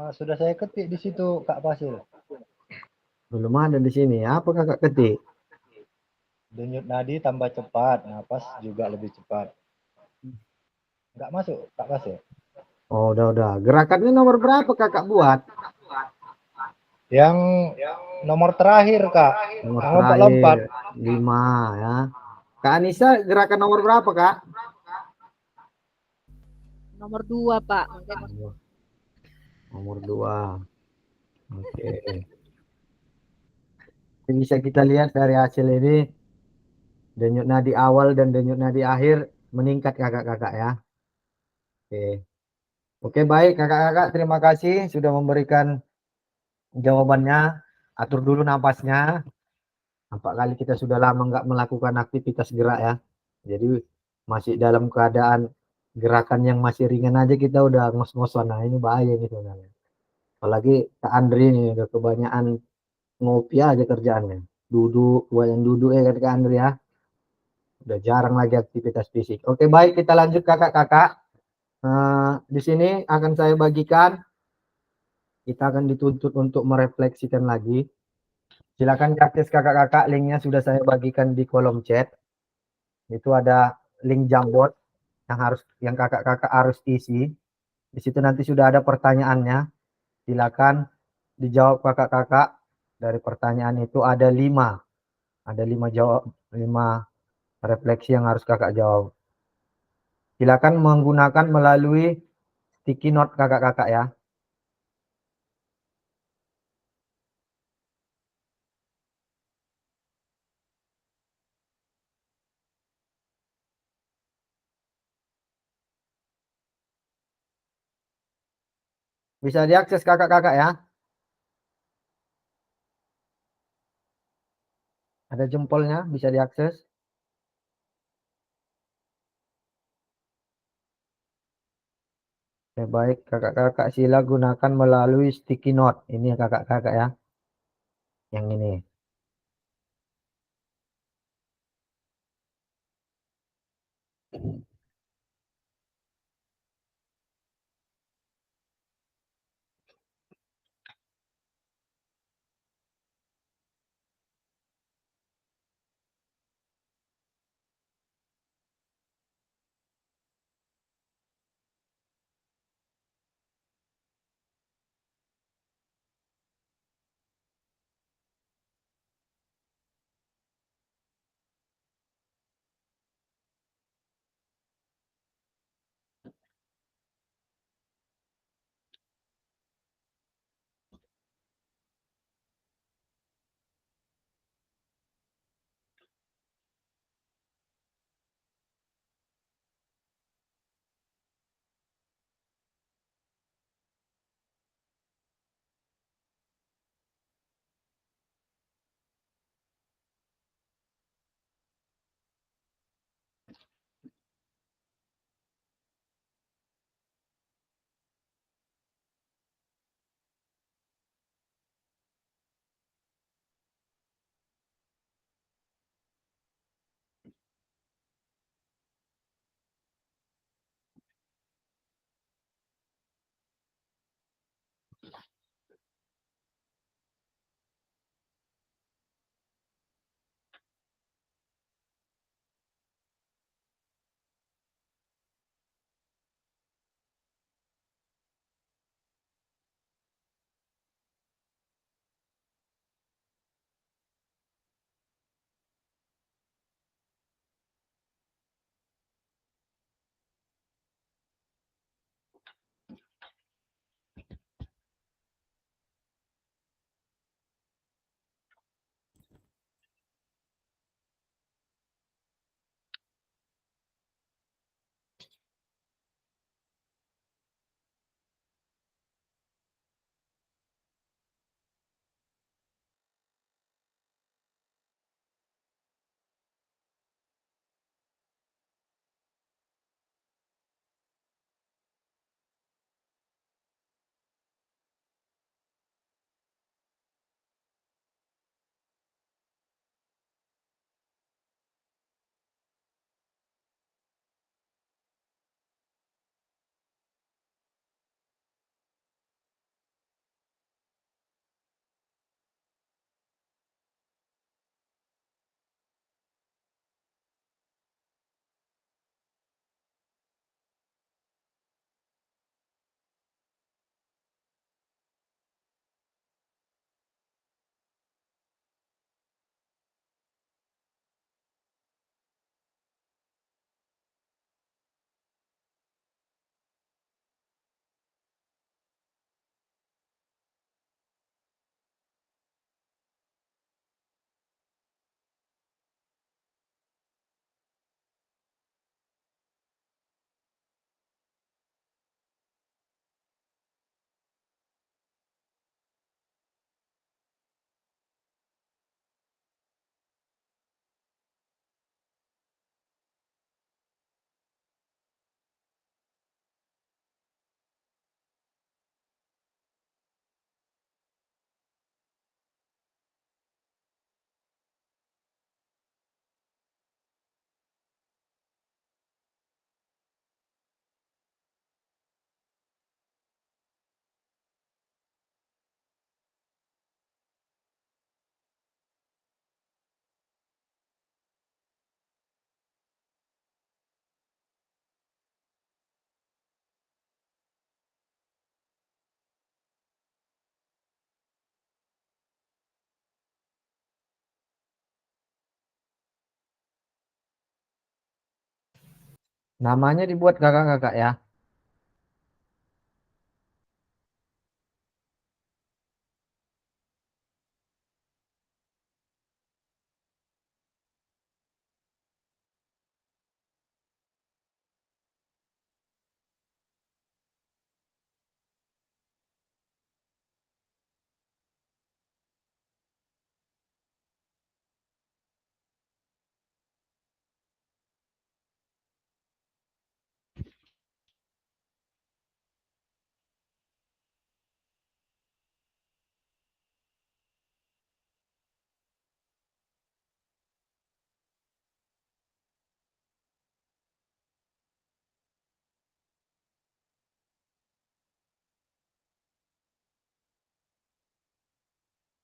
Sudah saya ketik di situ Kak Fasil. Belum ada di sini. Apa kakak ketik? Denyut nadi tambah cepat, napas juga lebih cepat. Nggak masuk Kak Fasil. Oh, udah. Gerakannya nomor berapa kakak buat? Yang nomor terakhir Kak. Nomor Yang lompat-lompat. terakhir 5 ya. Kak Anissa gerakan nomor berapa kak? Nomor 2 Pak. Nomor 2. Oke. Ini bisa kita lihat dari hasil ini denyut nadi awal dan denyut nadi akhir meningkat kakak-kakak ya. Oke. Oke baik kakak-kakak terima kasih sudah memberikan jawabannya. Atur dulu napasnya. Nampak kali kita sudah lama nggak melakukan aktivitas gerak ya. Jadi masih dalam keadaan gerakan yang masih ringan aja kita udah ngos-ngosan. Nah ini bahaya nih sebenarnya. Apalagi Kak Andri nih udah kebanyakan ngopi aja kerjaannya. Duduk, kebanyakan duduk ya kan Kak Andri ya. Udah jarang lagi aktivitas fisik. Oke baik kita lanjut kakak-kakak. Di sini akan saya bagikan. Kita akan dituntut untuk merefleksikan lagi. Silakan akses kakak-kakak, linknya sudah saya bagikan di kolom chat. Itu ada link Jamboard yang kakak-kakak harus isi. Di situ nanti sudah ada pertanyaannya. Silakan dijawab kakak-kakak. Dari pertanyaan itu ada 5. Ada 5 jawab, 5 refleksi yang harus kakak jawab. Silakan menggunakan melalui sticky note kakak-kakak ya. Bisa diakses kakak-kakak ya. Ada jempolnya, bisa diakses. Oke, baik kakak-kakak sila gunakan melalui sticky note. Ini ya kakak-kakak ya. Yang ini. Namanya dibuat kakak-kakak ya.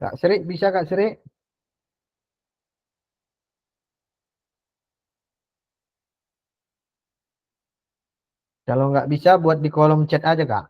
Kak Sri, bisa Kak Sri? Kalau nggak bisa buat di kolom chat aja Kak.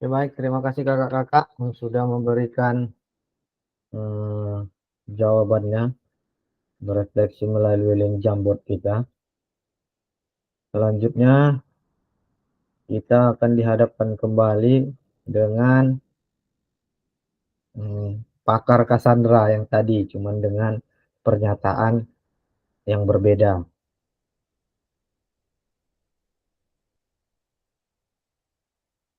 Oke, baik, terima kasih kakak-kakak yang sudah memberikan jawabannya, berefleksi melalui link Jamboard kita. Selanjutnya kita akan dihadapkan kembali dengan pakar Cassandra yang tadi, cuman dengan pernyataan yang berbeda.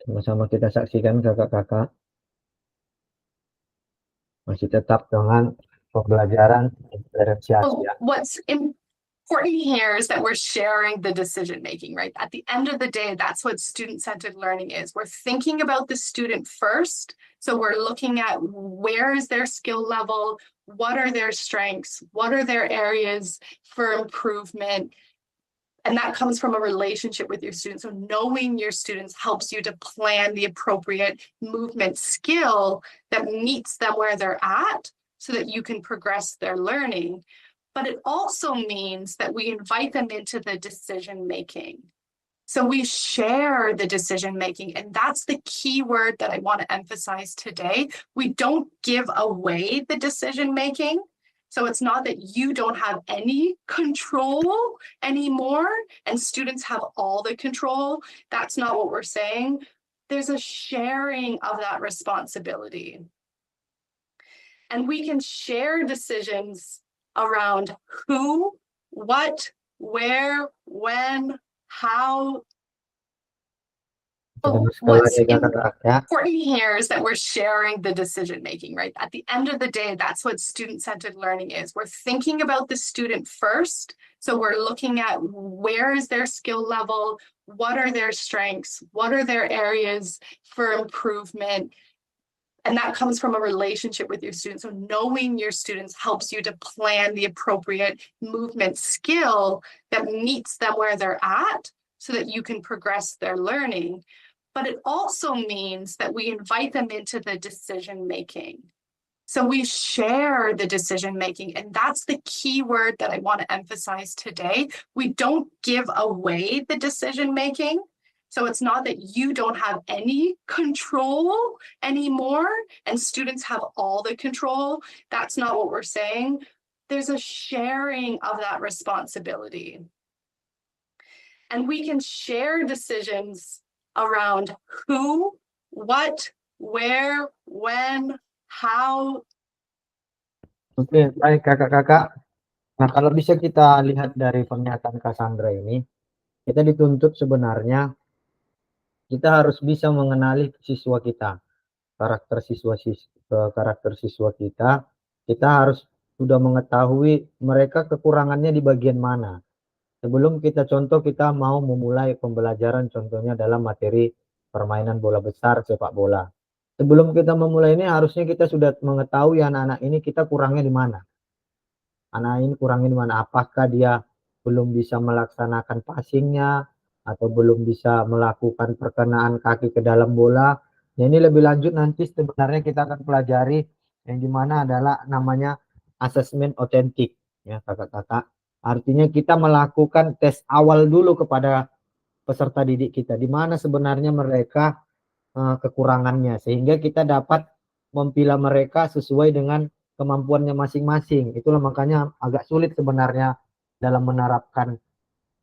Sama-sama kita saksikan kakak-kakak. Masih tetap dengan pembelajaran diferensiasi ya. What's important here is that we're sharing the decision making, right? At the end of the day, that's what student-centered learning is. We're thinking about the student first. So we're looking at where is their skill level, what are their strengths, what are their areas for improvement. And that comes from a relationship with your students. So knowing your students helps you to plan the appropriate movement skill that meets them where they're at so that you can progress their learning. But it also means that we invite them into the decision making. So we share the decision making, and that's the key word that I want to emphasize today. We don't give away the decision making. So it's not that you don't have any control anymore and students have all the control. That's not what we're saying. There's a sharing of that responsibility. And we can share decisions around who, what, where, when, how. What's important here is that we're sharing the decision making, right? At the end of the day, that's what student-centered learning is. We're thinking about the student first. So we're looking at where is their skill level, what are their strengths, what are their areas for improvement. And that comes from a relationship with your students. So knowing your students helps you to plan the appropriate movement skill that meets them where they're at so that you can progress their learning. But it also means that we invite them into the decision making. So we share the decision making, and that's the key word that I want to emphasize today. We don't give away the decision making. So it's not that you don't have any control anymore and students have all the control. That's not what we're saying. There's a sharing of that responsibility. And we can share decisions around who, what, where, when, how. Oke, baik kakak-kakak. Nah, kalau bisa kita lihat dari pernyataan Cassandra ini, kita dituntut sebenarnya kita harus bisa mengenali siswa kita, karakter siswa kita. Kita harus sudah mengetahui mereka kekurangannya di bagian mana. Sebelum kita kita mau memulai pembelajaran contohnya dalam materi permainan bola besar, sepak bola. Sebelum kita memulai ini harusnya kita sudah mengetahui anak-anak ini kita kurangnya di mana. Anak ini kurangnya di mana? Apakah dia belum bisa melaksanakan passingnya atau belum bisa melakukan perkenaan kaki ke dalam bola. Ya, ini lebih lanjut nanti sebenarnya kita akan pelajari yang dimana adalah namanya asesmen otentik ya kakak-kakak. Artinya kita melakukan tes awal dulu kepada peserta didik kita di mana sebenarnya mereka kekurangannya sehingga kita dapat memilah mereka sesuai dengan kemampuannya masing-masing. Itulah makanya agak sulit sebenarnya dalam menerapkan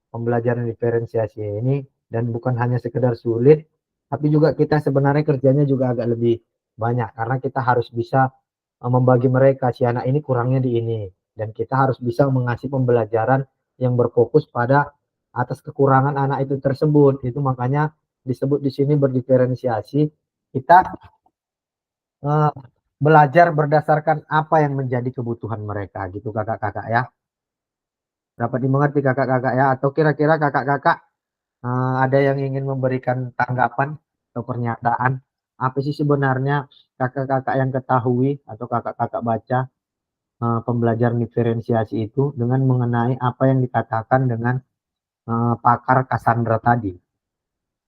pembelajaran diferensiasi ini, dan bukan hanya sekedar sulit, tapi juga kita sebenarnya kerjanya juga agak lebih banyak karena kita harus bisa membagi mereka, si anak ini kurangnya di ini, dan kita harus bisa mengasih pembelajaran yang berfokus pada atas kekurangan anak itu tersebut. Itu makanya disebut di sini berdiferensiasi. Kita belajar berdasarkan apa yang menjadi kebutuhan mereka gitu kakak-kakak ya. Dapat dimengerti kakak-kakak ya, atau kira-kira kakak-kakak ada yang ingin memberikan tanggapan atau pernyataan apa sih sebenarnya kakak-kakak yang ketahui atau kakak-kakak baca pembelajaran diferensiasi itu dengan mengenai apa yang dikatakan dengan pakar Cassandra tadi.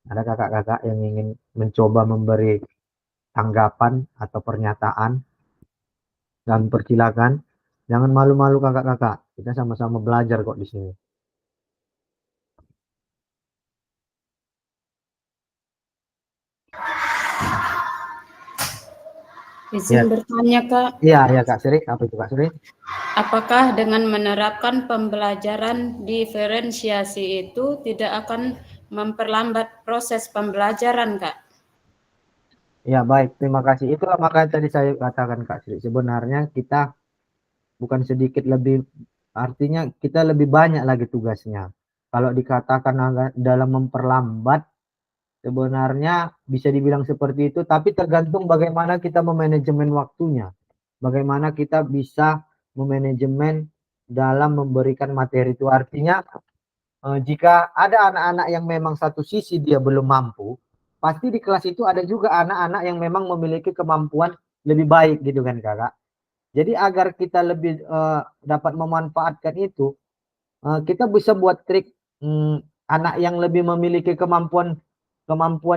Ada kakak-kakak yang ingin mencoba memberi tanggapan atau pernyataan, dan persilakan. Jangan malu-malu kakak-kakak, kita sama-sama belajar kok di sini. Izin bertanya Kak. Iya Kak Sri, apa itu Kak Sri? Apakah dengan menerapkan pembelajaran diferensiasi itu tidak akan memperlambat proses pembelajaran Kak? Ya, baik. Terima kasih. Itulah makanya tadi saya katakan Kak Sri. Sebenarnya kita bukan sedikit lebih, artinya kita lebih banyak lagi tugasnya. Kalau dikatakan dalam memperlambat, sebenarnya bisa dibilang seperti itu, tapi tergantung bagaimana kita memanajemen waktunya. Bagaimana kita bisa memanajemen dalam memberikan materi itu. Artinya jika ada anak-anak yang memang satu sisi dia belum mampu, pasti di kelas itu ada juga anak-anak yang memang memiliki kemampuan lebih baik gitu kan Kakak. Jadi agar kita lebih dapat memanfaatkan itu, kita bisa buat trik anak yang lebih memiliki kemampuan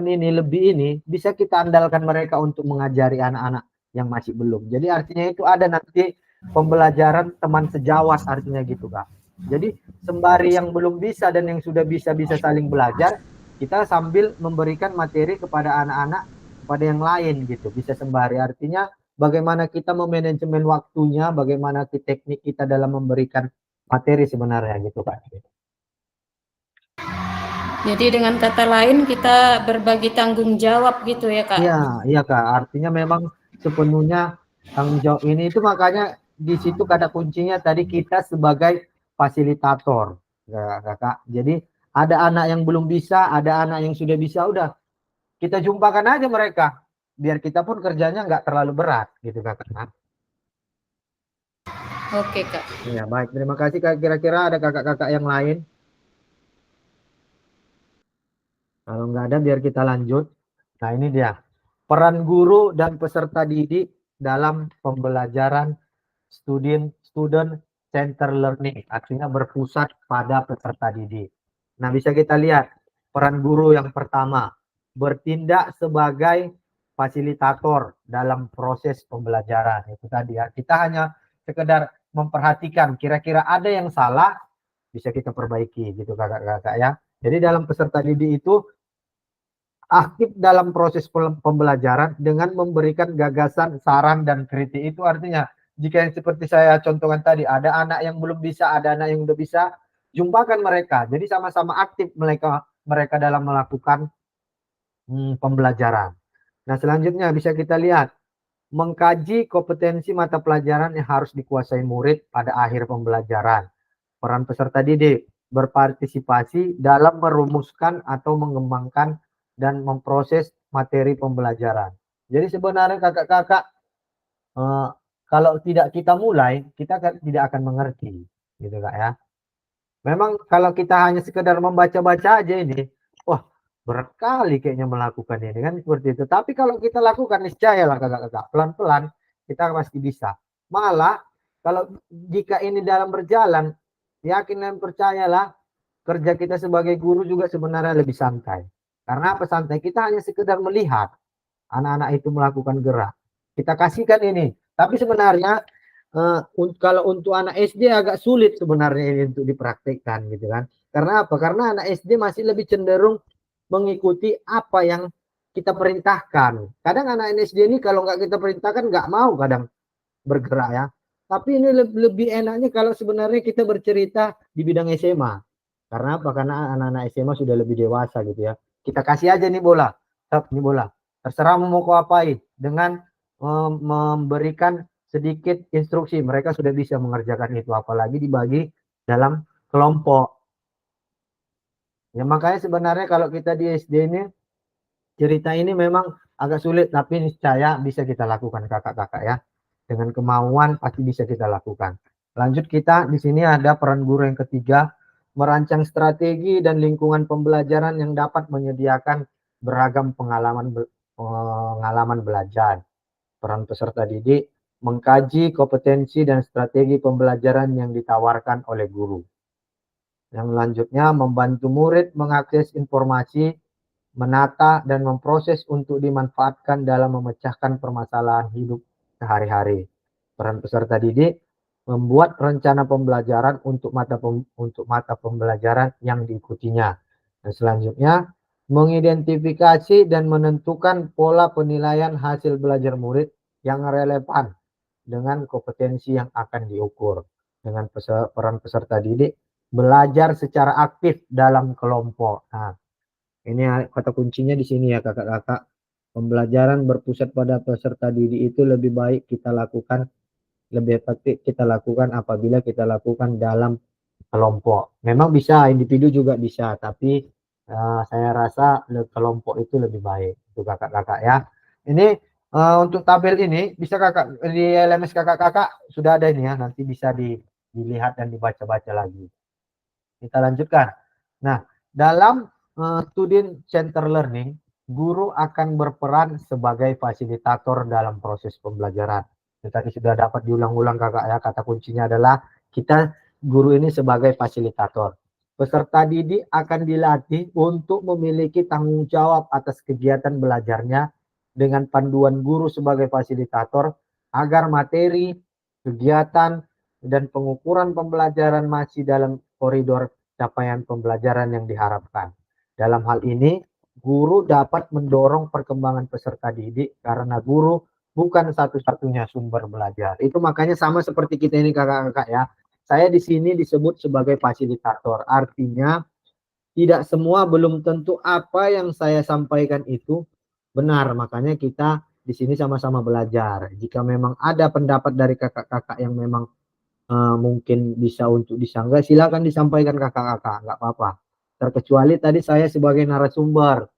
ini lebih ini bisa kita andalkan mereka untuk mengajari anak-anak yang masih belum. Jadi artinya itu ada nanti pembelajaran teman sejawat artinya gitu Kak. Jadi sembari yang belum bisa dan yang sudah bisa saling belajar, kita sambil memberikan materi kepada anak-anak kepada yang lain gitu. Bisa sembari artinya bagaimana kita memanajemen waktunya, bagaimana teknik kita dalam memberikan materi sebenarnya gitu Kak. Jadi dengan kata lain kita berbagi tanggung jawab gitu ya Kak? Iya Kak. Artinya memang sepenuhnya tanggung jawab ini itu makanya di situ kata kuncinya tadi kita sebagai fasilitator, ya, Kakak. Jadi ada anak yang belum bisa, ada anak yang sudah bisa, udah kita jumpakan aja mereka, biar kita pun kerjanya nggak terlalu berat, gitu Kakak. Oke Kak. Ya baik, terima kasih Kak. Kira-kira ada kakak-kakak yang lain? Kalau nggak ada, biar kita lanjut. Nah ini dia, peran guru dan peserta didik dalam pembelajaran student center learning, artinya berpusat pada peserta didik. Nah, bisa kita lihat peran guru yang pertama, bertindak sebagai fasilitator dalam proses pembelajaran. Itu tadi ya, kita hanya sekedar memperhatikan kira-kira ada yang salah, bisa kita perbaiki gitu kakak-kakak ya. Jadi dalam peserta didik itu aktif dalam proses pembelajaran dengan memberikan gagasan, saran, dan kritik. Itu artinya jika yang seperti saya contohkan tadi, ada anak yang belum bisa, ada anak yang udah bisa, jumpakan mereka. Jadi sama-sama aktif mereka dalam melakukan pembelajaran. Nah, selanjutnya bisa kita lihat, mengkaji kompetensi mata pelajaran yang harus dikuasai murid pada akhir pembelajaran. Peran peserta didik berpartisipasi dalam merumuskan atau mengembangkan dan memproses materi pembelajaran. Jadi sebenarnya kakak-kakak, kalau tidak kita mulai, kita tidak akan mengerti, gitu Kak ya. Memang kalau kita hanya sekedar membaca-baca aja ini, wah berat kali kayaknya melakukan ini kan seperti itu. Tapi kalau kita lakukan niscayalah kakak-kakak, pelan-pelan kita pasti bisa. Malah kalau jika ini dalam berjalan, yakin dan percayalah kerja kita sebagai guru juga sebenarnya lebih santai. Karena apa santai? Kita hanya sekedar melihat anak-anak itu melakukan gerak. Kita kasihkan ini. Tapi sebenarnya kalau untuk anak SD agak sulit sebenarnya ini untuk dipraktikkan gitu kan. Karena apa? Karena anak SD masih lebih cenderung mengikuti apa yang kita perintahkan. Kadang anak SD ini kalau nggak kita perintahkan nggak mau kadang bergerak ya. Tapi ini lebih enaknya kalau sebenarnya kita bercerita di bidang SMA. Karena apa? Karena anak-anak SMA sudah lebih dewasa gitu ya. Kita kasih aja nih bola, ini bola. Terserah mau kau apain. Dengan memberikan sedikit instruksi, mereka sudah bisa mengerjakan itu. Apalagi dibagi dalam kelompok. Ya makanya sebenarnya kalau kita di SD ini, cerita ini memang agak sulit, tapi niscaya bisa kita lakukan kakak-kakak ya. Dengan kemauan pasti bisa kita lakukan. Lanjut kita di sini ada peran guru yang ketiga, merancang strategi dan lingkungan pembelajaran yang dapat menyediakan beragam pengalaman belajar. Peran peserta didik mengkaji kompetensi dan strategi pembelajaran yang ditawarkan oleh guru. Yang selanjutnya membantu murid mengakses informasi, menata dan memproses untuk dimanfaatkan dalam memecahkan permasalahan hidup sehari-hari. Peran peserta didik membuat rencana pembelajaran untuk mata pembelajaran yang diikutinya. Dan selanjutnya, mengidentifikasi dan menentukan pola penilaian hasil belajar murid yang relevan dengan kompetensi yang akan diukur. Dengan peran peserta didik, belajar secara aktif dalam kelompok. Nah, ini kata kuncinya di sini ya kakak-kakak. Pembelajaran berpusat pada peserta didik itu lebih baik kita lakukan, lebih efektif kita lakukan apabila kita lakukan dalam kelompok. Memang bisa, individu juga bisa, tapi saya rasa kelompok itu lebih baik. Itu kakak-kakak ya. Ini untuk tabel ini bisa kakak di LMS kakak-kakak sudah ada ini ya, nanti bisa dilihat dan dibaca-baca lagi. Kita lanjutkan. Nah, dalam student center learning, guru akan berperan sebagai fasilitator dalam proses pembelajaran. Ini tadi sudah dapat diulang-ulang kakak ya, kata kuncinya adalah kita guru ini sebagai fasilitator. Peserta didik akan dilatih untuk memiliki tanggung jawab atas kegiatan belajarnya dengan panduan guru sebagai fasilitator agar materi, kegiatan, dan pengukuran pembelajaran masih dalam koridor capaian pembelajaran yang diharapkan. Dalam hal ini, guru dapat mendorong perkembangan peserta didik karena guru bukan satu-satunya sumber belajar. Itu makanya sama seperti kita ini kakak-kakak ya. Saya di sini disebut sebagai fasilitator. Artinya tidak semua belum tentu apa yang saya sampaikan itu benar. Makanya kita di sini sama-sama belajar. Jika memang ada pendapat dari kakak-kakak yang memang mungkin bisa untuk disanggah, silakan disampaikan kakak-kakak, nggak apa-apa. Terkecuali tadi saya sebagai narasumber.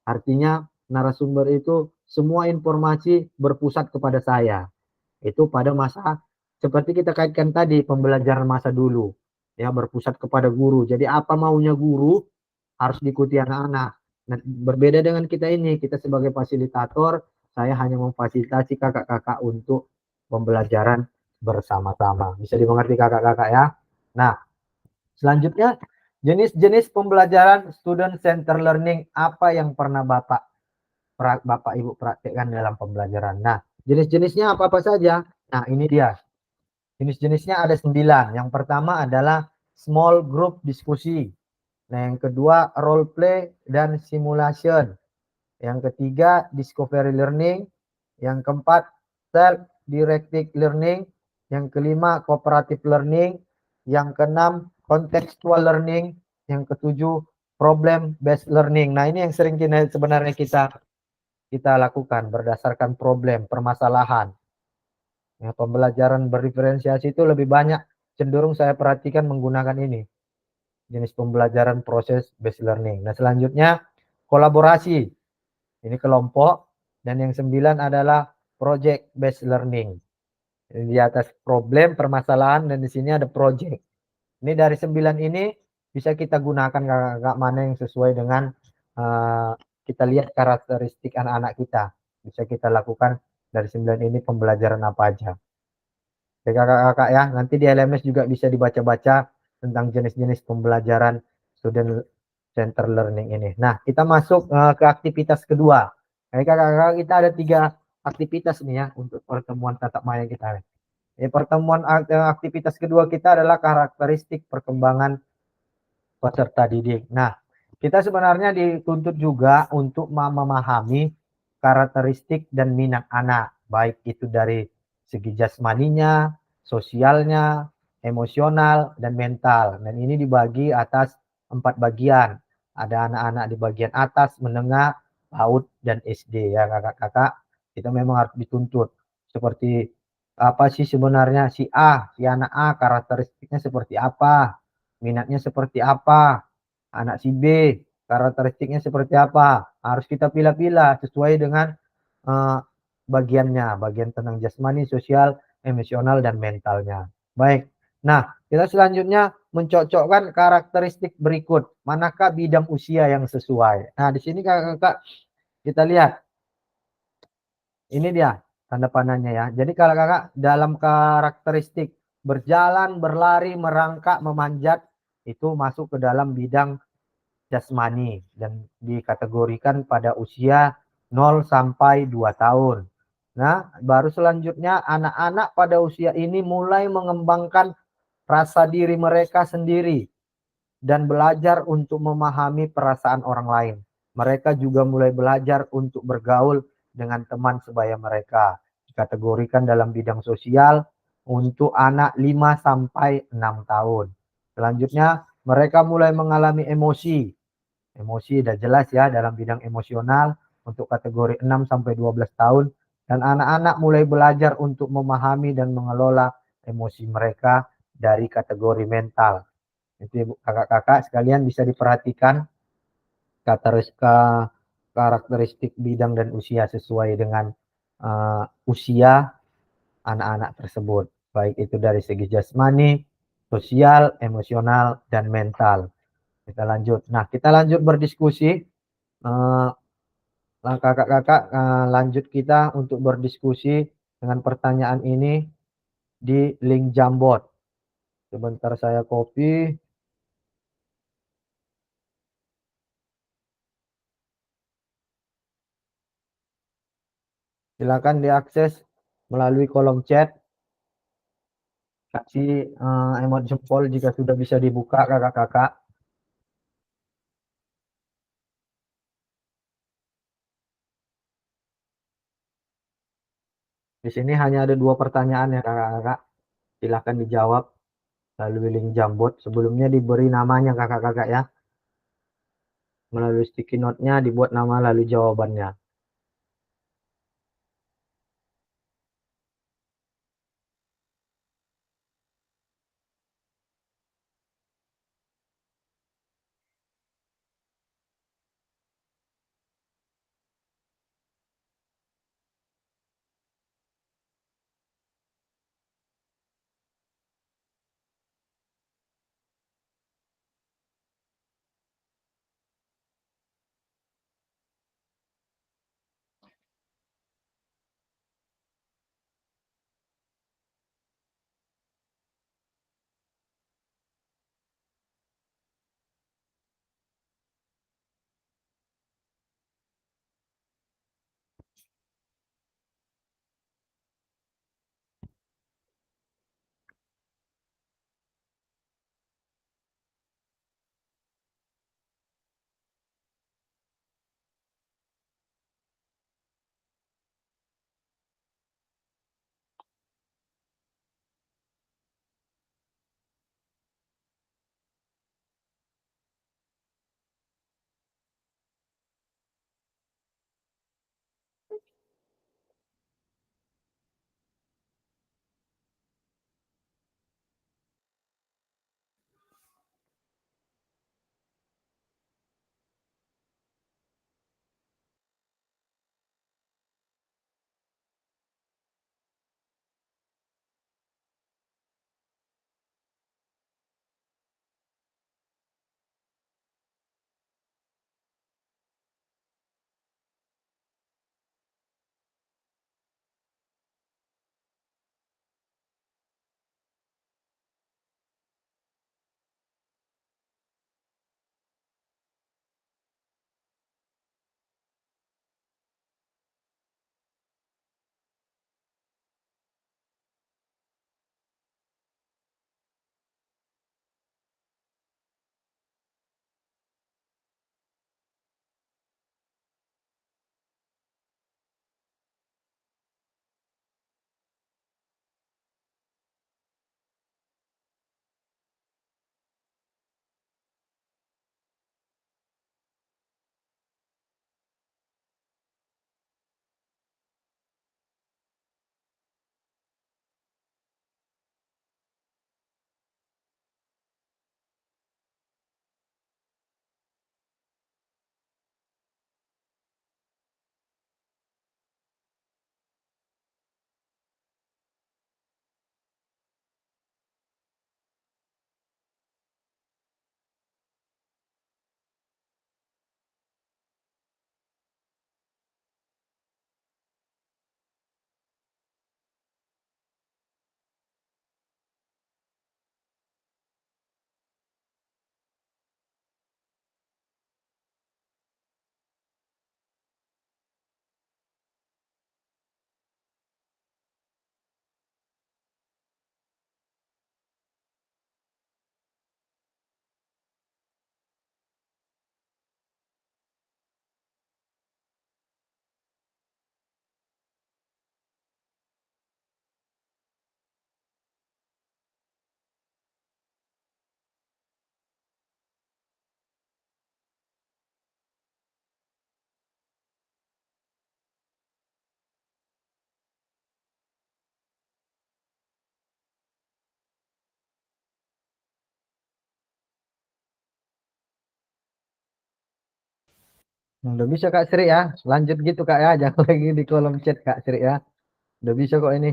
Artinya narasumber itu semua informasi berpusat kepada saya. Itu pada masa seperti kita kaitkan tadi pembelajaran masa dulu. Ya, berpusat kepada guru. Jadi apa maunya guru harus diikuti anak-anak. Nah, berbeda dengan kita ini, kita sebagai fasilitator, saya hanya memfasilitasi kakak-kakak untuk pembelajaran bersama-sama. Bisa dimengerti kakak-kakak ya. Nah, selanjutnya jenis-jenis pembelajaran student center learning apa yang pernah Bapak Ibu praktekkan dalam pembelajaran. Nah, jenis-jenisnya apa-apa saja. Nah, ini dia. Jenis-jenisnya ada 9. Yang pertama adalah small group diskusi. Nah, yang kedua role play dan simulation. Yang ketiga discovery learning. Yang keempat self-directed learning. Yang kelima cooperative learning. Yang keenam contextual learning. Yang ketujuh problem based learning. Nah, ini yang sering sebenarnya kita lakukan berdasarkan problem, permasalahan. Ya, pembelajaran berdiferensiasi itu lebih banyak cenderung saya perhatikan menggunakan ini. Jenis pembelajaran proses based learning. Nah, selanjutnya kolaborasi. Ini kelompok. Dan yang 9 adalah project based learning. Di atas problem, permasalahan, dan di sini ada project. Ini dari 9 ini bisa kita gunakan kakak-kakak mana yang sesuai dengan kita lihat karakteristik anak-anak kita. Bisa kita lakukan dari 9 ini pembelajaran apa aja. Oke kakak-kakak ya, nanti di LMS juga bisa dibaca-baca tentang jenis-jenis pembelajaran student center learning ini. Nah, kita masuk ke aktivitas kedua. Jadi kakak-kakak kita ada 3 aktivitas nih ya untuk pertemuan tatap maya kita. Pertemuan aktivitas kedua kita adalah karakteristik perkembangan peserta didik. Nah, kita sebenarnya dituntut juga untuk memahami karakteristik dan minat anak, baik itu dari segi jasmaninya, sosialnya, emosional, dan mental. Dan ini dibagi atas 4 bagian. Ada anak-anak di bagian atas, menengah, PAUD, dan SD ya kakak-kakak. Kita memang harus dituntut. Seperti apa sih sebenarnya si anak A karakteristiknya seperti apa, minatnya seperti apa, anak si B karakteristiknya seperti apa. Harus kita pilih-pilih sesuai dengan bagiannya, bagian tentang jasmani, sosial, emosional, dan mentalnya. Baik. Nah, kita selanjutnya mencocokkan karakteristik berikut. Manakah bidang usia yang sesuai? Nah, di sini kakak-kakak kita lihat. Ini dia tanda panahnya ya. Jadi kakak-kakak dalam karakteristik berjalan, berlari, merangkak, memanjat itu masuk ke dalam bidang jasmani dan dikategorikan pada usia 0 sampai 2 tahun. Nah, baru selanjutnya anak-anak pada usia ini mulai mengembangkan rasa diri mereka sendiri dan belajar untuk memahami perasaan orang lain. Mereka juga mulai belajar untuk bergaul dengan teman sebaya mereka. Dikategorikan dalam bidang sosial untuk anak 5 sampai 6 tahun. Selanjutnya, mereka mulai mengalami emosi. Emosi sudah jelas ya dalam bidang emosional, untuk kategori 6 sampai 12 tahun dan anak-anak mulai belajar untuk memahami dan mengelola emosi mereka dari kategori mental. Itu kakak-kakak sekalian bisa diperhatikan karakteristik bidang dan usia sesuai dengan usia anak-anak tersebut, baik itu dari segi jasmani, sosial, emosional, dan mental. Kita lanjut. Nah, kita lanjut berdiskusi. Kakak-kakak lanjut kita untuk berdiskusi dengan pertanyaan ini di link Jamboard. Sebentar saya copy. Silakan diakses melalui kolom chat. Kasih emot jempol jika sudah bisa dibuka kakak-kakak. Di sini hanya ada 2 pertanyaan ya kakak-kakak. Silakan dijawab melalui link Jamboard. Sebelumnya diberi namanya kakak-kakak ya. Melalui sticky note-nya dibuat nama lalu jawabannya. Udah bisa Kak Sri ya. Lanjut gitu Kak ya. Jangan lagi di kolom chat Kak Sri ya. Udah bisa kok ini.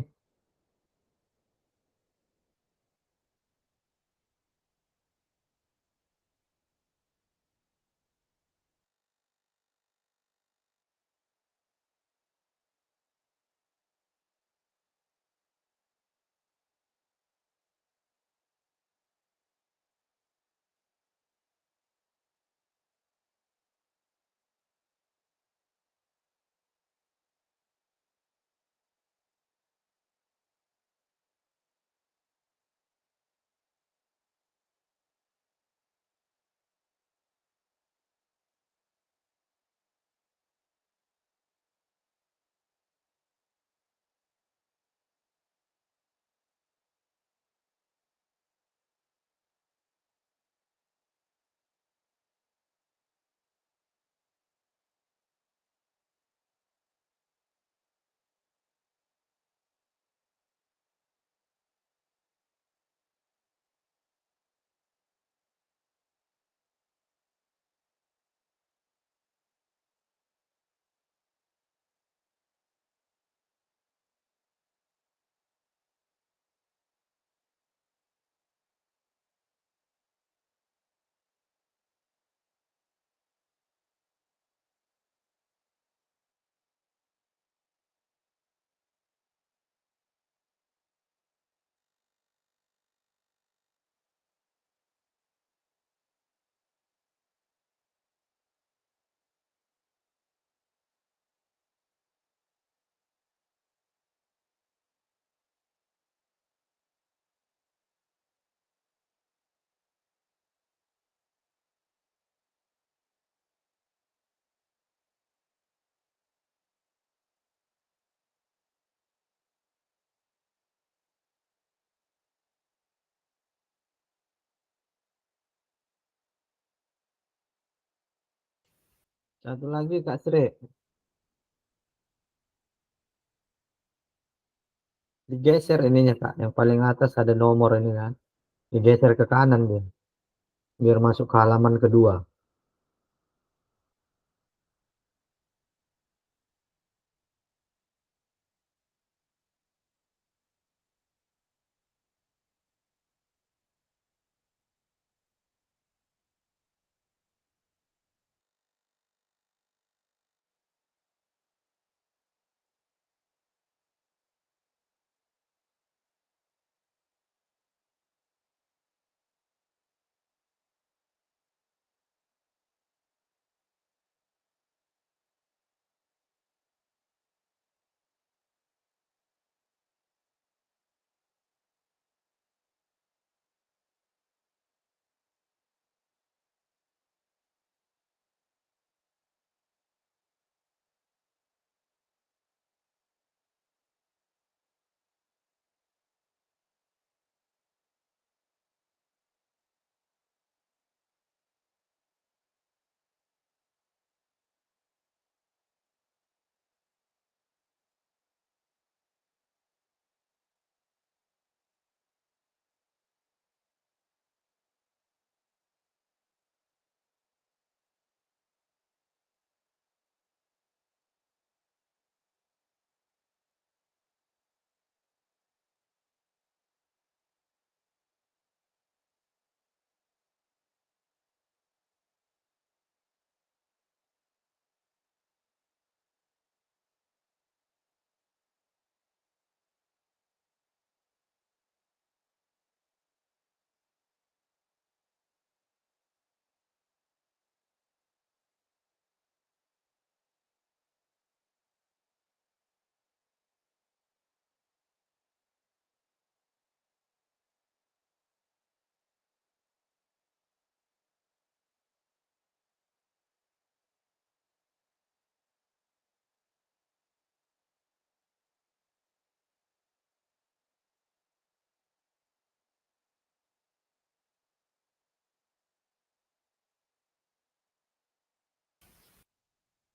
Satu lagi Kak Sri. Digeser ininya Kak. Yang paling atas ada nomor ini kan. Digeser ke kanan dia. Biar masuk ke halaman kedua.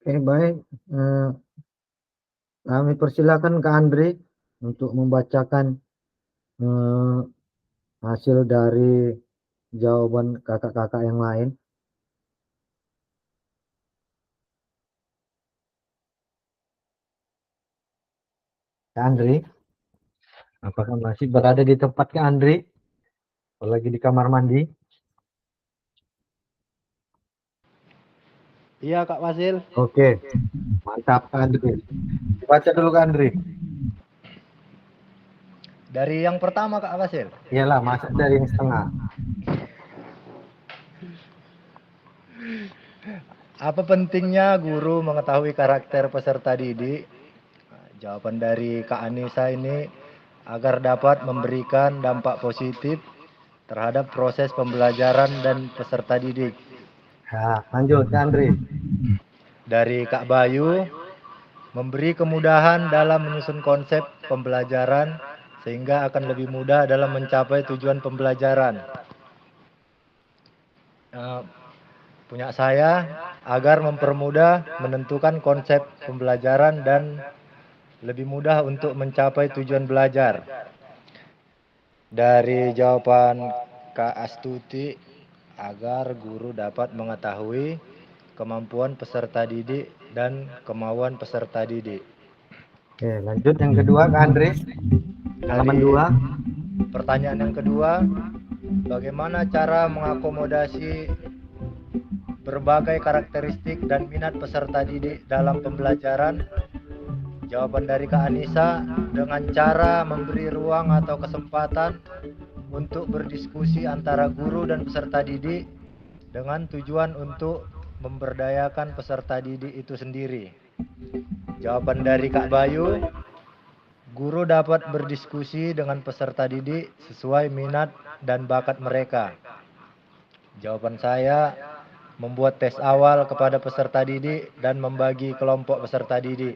Oke baik. Eh, Kami persilakan ke Andri untuk membacakan eh, hasil dari jawaban kakak-kakak yang lain. Kak Andri, apakah masih berada di tempat Kak Andri? Atau lagi di kamar mandi? Iya Kak Fasil. Oke, mantap Kak Andri. Baca dulu Kak Andri. Dari yang pertama Kak Fasil. Iyalah, masa dari yang setengah. Apa pentingnya guru mengetahui karakter peserta didik? Jawaban dari Kak Anissa ini agar dapat memberikan dampak positif terhadap proses pembelajaran dan peserta didik. Nah, lanjut Kak Andri. Dari Kak Bayu, memberi kemudahan dalam menyusun konsep pembelajaran sehingga akan lebih mudah dalam mencapai tujuan pembelajaran. Punya saya agar mempermudah menentukan konsep pembelajaran dan lebih mudah untuk mencapai tujuan belajar. Dari jawaban Kak Astuti, agar guru dapat mengetahui kemampuan peserta didik dan kemauan peserta didik. Oke, lanjut yang kedua Kak Andri. Halaman 2. Pertanyaan yang kedua, bagaimana cara mengakomodasi berbagai karakteristik dan minat peserta didik dalam pembelajaran? Jawaban dari Kak Anissa, dengan cara memberi ruang atau kesempatan untuk berdiskusi antara guru dan peserta didik dengan tujuan untuk memberdayakan peserta didik itu sendiri. Jawaban dari Kak Bayu, guru dapat berdiskusi dengan peserta didik sesuai minat dan bakat mereka. Jawaban saya, membuat tes awal kepada peserta didik dan membagi kelompok peserta didik.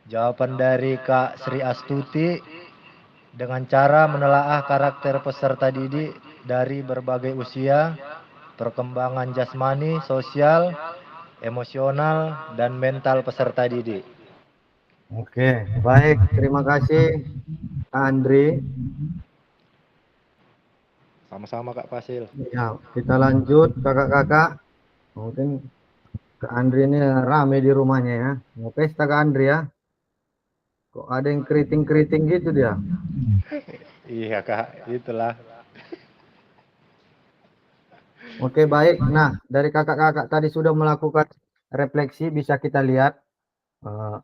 Jawaban dari Kak Sri Astuti, dengan cara menelaah karakter peserta didik dari berbagai usia, perkembangan jasmani, sosial, emosional, dan mental peserta didik. Oke, baik. Terima kasih Kak Andri. Sama-sama Kak Fasil. Ya, kita lanjut kakak-kakak. Mungkin Kak Andri ini rame di rumahnya ya. Mau pesta Kak Andri ya. Kok ada yang keriting-keriting gitu dia? Iya Kak, itulah. Oke, baik. Nah, dari kakak-kakak tadi sudah melakukan refleksi, bisa kita lihat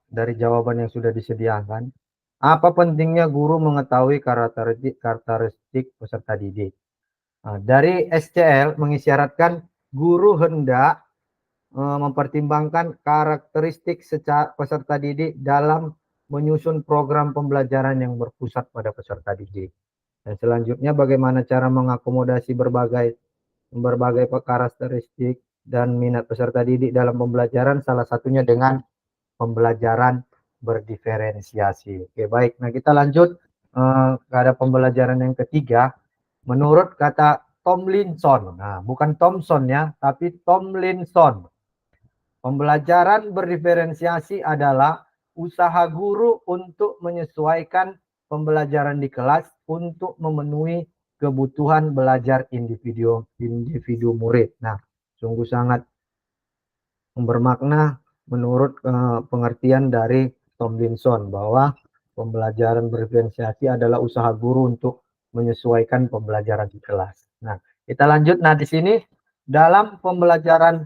dari jawaban yang sudah disediakan. Apa pentingnya guru mengetahui karakteristik peserta didik? Dari SCL mengisyaratkan guru hendak mempertimbangkan karakteristik peserta didik dalam menyusun program pembelajaran yang berpusat pada peserta didik. Dan selanjutnya bagaimana cara mengakomodasi berbagai karakteristik dan minat peserta didik dalam pembelajaran, salah satunya dengan pembelajaran berdiferensiasi. Oke, baik. Nah, kita lanjut pada pembelajaran yang ketiga. Menurut kata Tomlinson, nah bukan Thomson ya, tapi Tomlinson, pembelajaran berdiferensiasi adalah usaha guru untuk menyesuaikan pembelajaran di kelas untuk memenuhi kebutuhan belajar individu murid. Nah, sungguh sangat bermakna menurut pengertian dari Tomlinson bahwa pembelajaran berdiferensiasi adalah usaha guru untuk menyesuaikan pembelajaran di kelas. Nah, kita lanjut. Nah, di sini dalam pembelajaran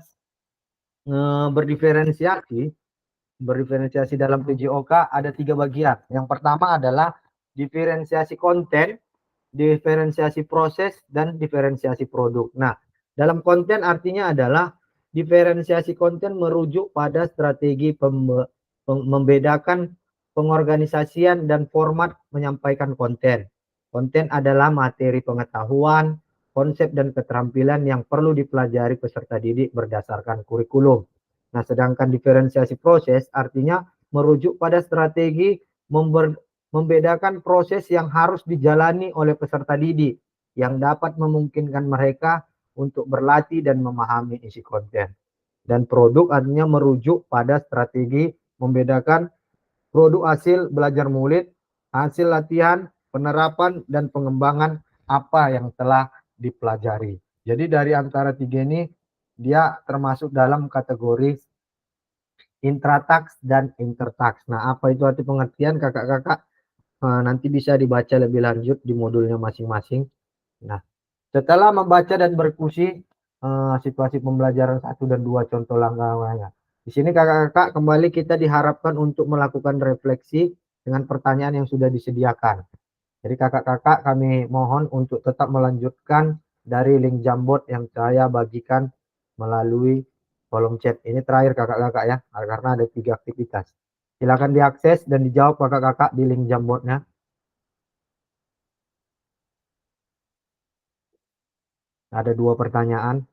berdiferensiasi dalam PJOK ada 3 bagian. Yang pertama adalah diferensiasi konten, diferensiasi proses, dan diferensiasi produk. Nah, dalam konten artinya adalah diferensiasi konten merujuk pada strategi membedakan pengorganisasian dan format menyampaikan konten. Konten adalah materi pengetahuan, konsep dan keterampilan yang perlu dipelajari peserta didik berdasarkan kurikulum. Nah, sedangkan diferensiasi proses artinya merujuk pada strategi membedakan proses yang harus dijalani oleh peserta didik yang dapat memungkinkan mereka untuk berlatih dan memahami isi konten. Dan produk artinya merujuk pada strategi membedakan produk hasil belajar murid, hasil latihan, penerapan, dan pengembangan apa yang telah dipelajari. Jadi dari antara 3 ini dia termasuk dalam kategori intratax dan intertax. Nah, apa itu arti pengertian kakak-kakak? Nanti bisa dibaca lebih lanjut di modulnya masing-masing. Nah, setelah membaca dan berdiskusi situasi pembelajaran 1 dan 2 contoh langkahnya. Di sini kakak-kakak kembali kita diharapkan untuk melakukan refleksi dengan pertanyaan yang sudah disediakan. Jadi kakak-kakak kami mohon untuk tetap melanjutkan dari link Jamboard yang saya bagikan melalui kolom chat. Ini terakhir kakak-kakak ya, karena ada 3 aktivitas. Silakan diakses dan dijawab kakak-kakak di link Jamboardnya. Ada 2 pertanyaan.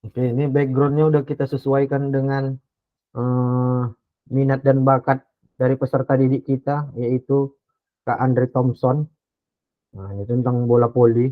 Oke, ini backgroundnya udah kita sesuaikan dengan minat dan bakat dari peserta didik kita, yaitu Kak Andre Thompson. Nah, ini tentang bola voli.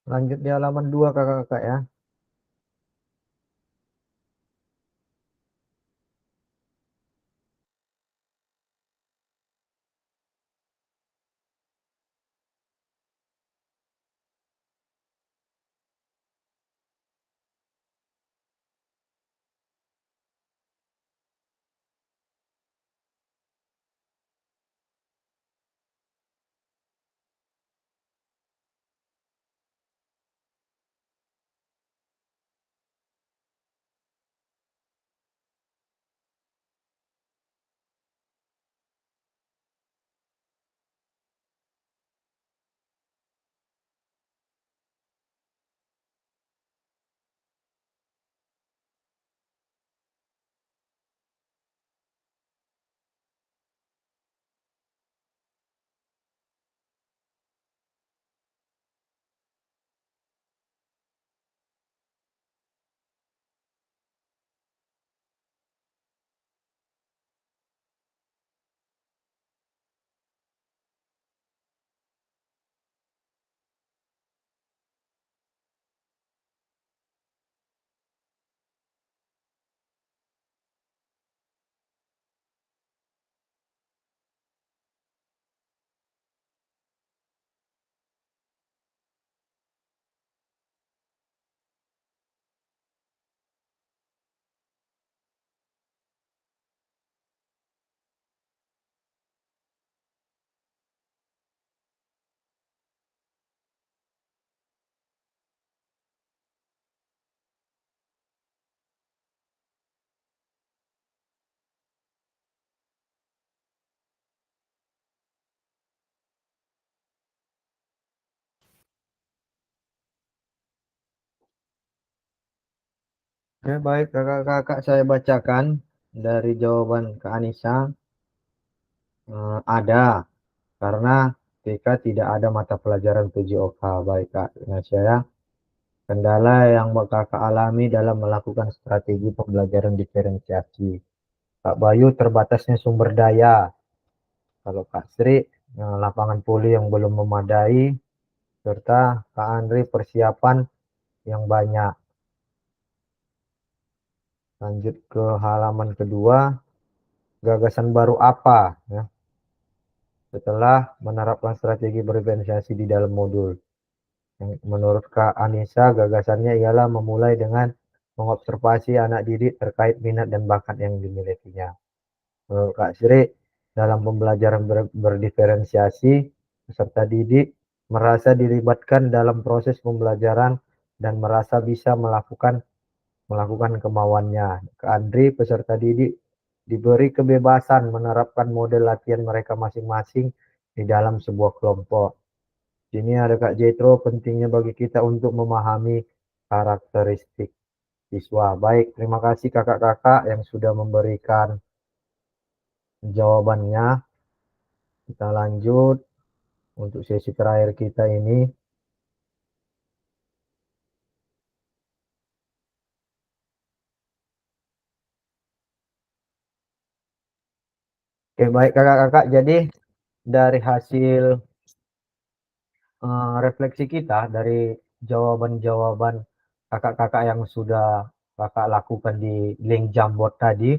Lanjut di halaman 2 kakak-kakak ya. Oke, baik kakak-kakak, saya bacakan dari jawaban Kak Anissa. Ada, karena ketika tidak ada mata pelajaran PJOK. Baik Kak Anissa ya. Kendala yang kakak alami dalam melakukan strategi pembelajaran diferensiasi. Kak Bayu, terbatasnya sumber daya. Kalau Kak Sri, lapangan poli yang belum memadai, serta Kak Andri, persiapan yang banyak. Lanjut ke halaman kedua, gagasan baru apa ya setelah menerapkan strategi berdiferensiasi di dalam modul. Menurut Kak Anissa, gagasannya ialah memulai dengan mengobservasi anak didik terkait minat dan bakat yang dimilikinya. Menurut Kak Sri, dalam pembelajaran berdiferensiasi, peserta didik merasa dilibatkan dalam proses pembelajaran dan merasa bisa melakukan kemauannya. Kak Andri, peserta didik diberi kebebasan menerapkan model latihan mereka masing-masing di dalam sebuah kelompok. Sini ada Kak Jetro, pentingnya bagi kita untuk memahami karakteristik siswa. Baik, terima kasih kakak-kakak yang sudah memberikan jawabannya. Kita lanjut untuk sesi terakhir kita ini. Oke, baik kakak-kakak. Jadi dari hasil refleksi kita, dari jawaban-jawaban kakak-kakak yang sudah kakak lakukan di link Jamboard tadi,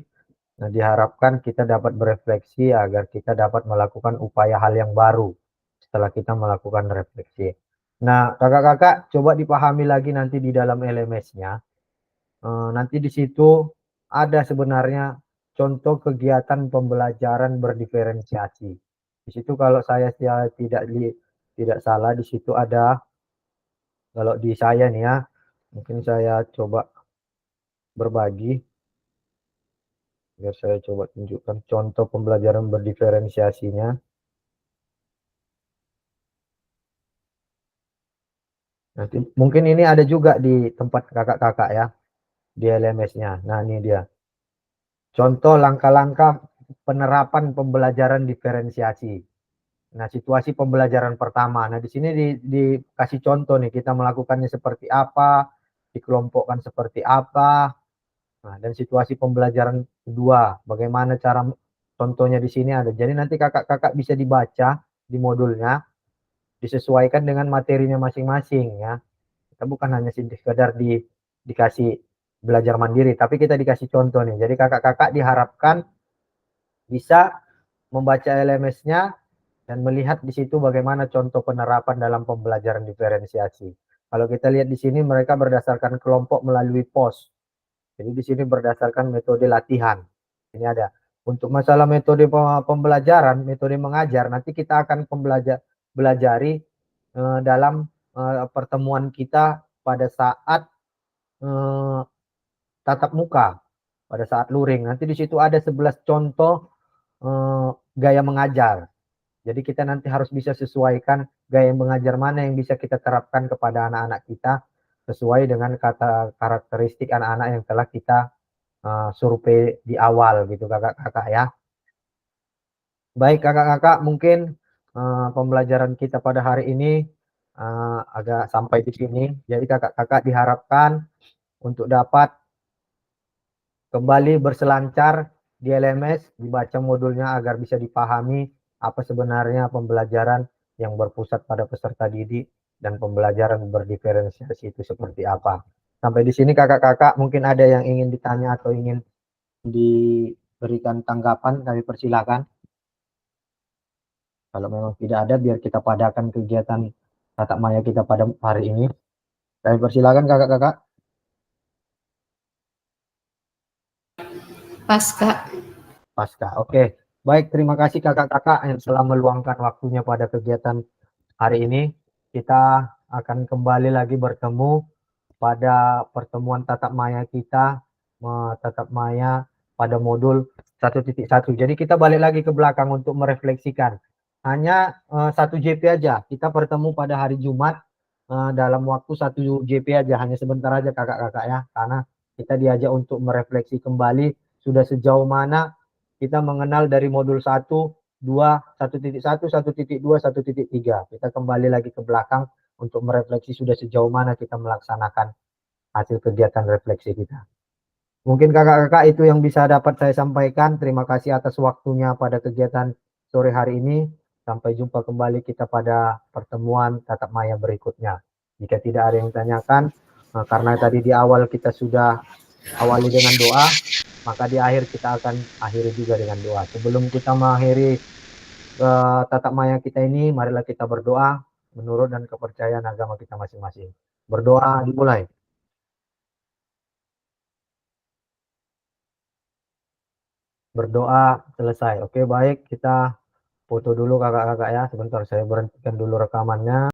nah, diharapkan kita dapat berefleksi agar kita dapat melakukan upaya hal yang baru setelah kita melakukan refleksi. Nah, kakak-kakak coba dipahami lagi nanti di dalam LMS-nya. Nanti di situ ada sebenarnya contoh kegiatan pembelajaran berdiferensiasi. Di situ kalau saya tidak salah, di situ ada, kalau di saya nih ya, mungkin saya coba berbagi biar saya coba tunjukkan contoh pembelajaran berdiferensiasinya. Nanti mungkin ini ada juga di tempat kakak-kakak ya, di LMS-nya. Nah, ini dia. Contoh langkah-langkah penerapan pembelajaran diferensiasi. Nah, situasi pembelajaran pertama. Nah, di sini dikasih contoh nih, kita melakukannya seperti apa, dikelompokkan seperti apa. Nah, dan situasi pembelajaran kedua, bagaimana cara contohnya di sini ada. Jadi nanti kakak-kakak bisa dibaca di modulnya, disesuaikan dengan materinya masing-masing ya. Kita bukan hanya sekedar dikasih belajar mandiri, tapi kita dikasih contoh nih. Jadi kakak-kakak diharapkan bisa membaca LMS-nya dan melihat di situ bagaimana contoh penerapan dalam pembelajaran diferensiasi. Kalau kita lihat di sini mereka berdasarkan kelompok melalui pos. Jadi di sini berdasarkan metode latihan. Ini ada. Untuk masalah metode pembelajaran, metode mengajar, nanti kita akan belajari dalam pertemuan kita pada saat tatap muka, pada saat luring. Nanti di situ ada 11 contoh gaya mengajar. Jadi kita nanti harus bisa sesuaikan gaya mengajar mana yang bisa kita terapkan kepada anak-anak kita sesuai dengan karakteristik anak-anak yang telah kita survei di awal gitu kakak-kakak ya. Baik kakak-kakak, mungkin pembelajaran kita pada hari ini agak sampai di sini. Jadi kakak-kakak diharapkan untuk dapat kembali berselancar di LMS, dibaca modulnya agar bisa dipahami apa sebenarnya pembelajaran yang berpusat pada peserta didik dan pembelajaran berdiferensiasi itu seperti apa. Sampai di sini kakak-kakak mungkin ada yang ingin ditanya atau ingin diberikan tanggapan, kami persilakan. Kalau memang tidak ada, biar kita padakan kegiatan tatap maya kita pada hari ini. Kami persilakan kakak-kakak. Pasca. Pasca, oke. Baik, terima kasih kakak-kakak yang telah meluangkan waktunya pada kegiatan hari ini. Kita akan kembali lagi bertemu pada pertemuan tatap maya kita, tatap maya pada modul 1.1. Jadi kita balik lagi ke belakang untuk merefleksikan. Hanya 1 JP aja. Kita bertemu pada hari Jumat dalam waktu 1 JP aja, hanya sebentar aja kakak-kakak ya, karena kita diajak untuk merefleksi kembali sudah sejauh mana kita mengenal dari modul 1, 2, 1.1, 1.2, 1.3. Kita kembali lagi ke belakang untuk merefleksi sudah sejauh mana kita melaksanakan hasil kegiatan refleksi kita. Mungkin kakak-kakak itu yang bisa dapat saya sampaikan. Terima kasih atas waktunya pada kegiatan sore hari ini. Sampai jumpa kembali kita pada pertemuan tatap maya berikutnya. Jika tidak ada yang ditanyakan, karena tadi di awal kita sudah awali dengan doa, maka di akhir kita akan akhiri juga dengan doa. Sebelum kita mengakhiri tatap maya kita ini, marilah kita berdoa menurut dan kepercayaan agama kita masing-masing. Berdoa dimulai. Berdoa selesai. Oke, baik, kita foto dulu kakak-kakak ya. Sebentar saya berhentikan dulu rekamannya.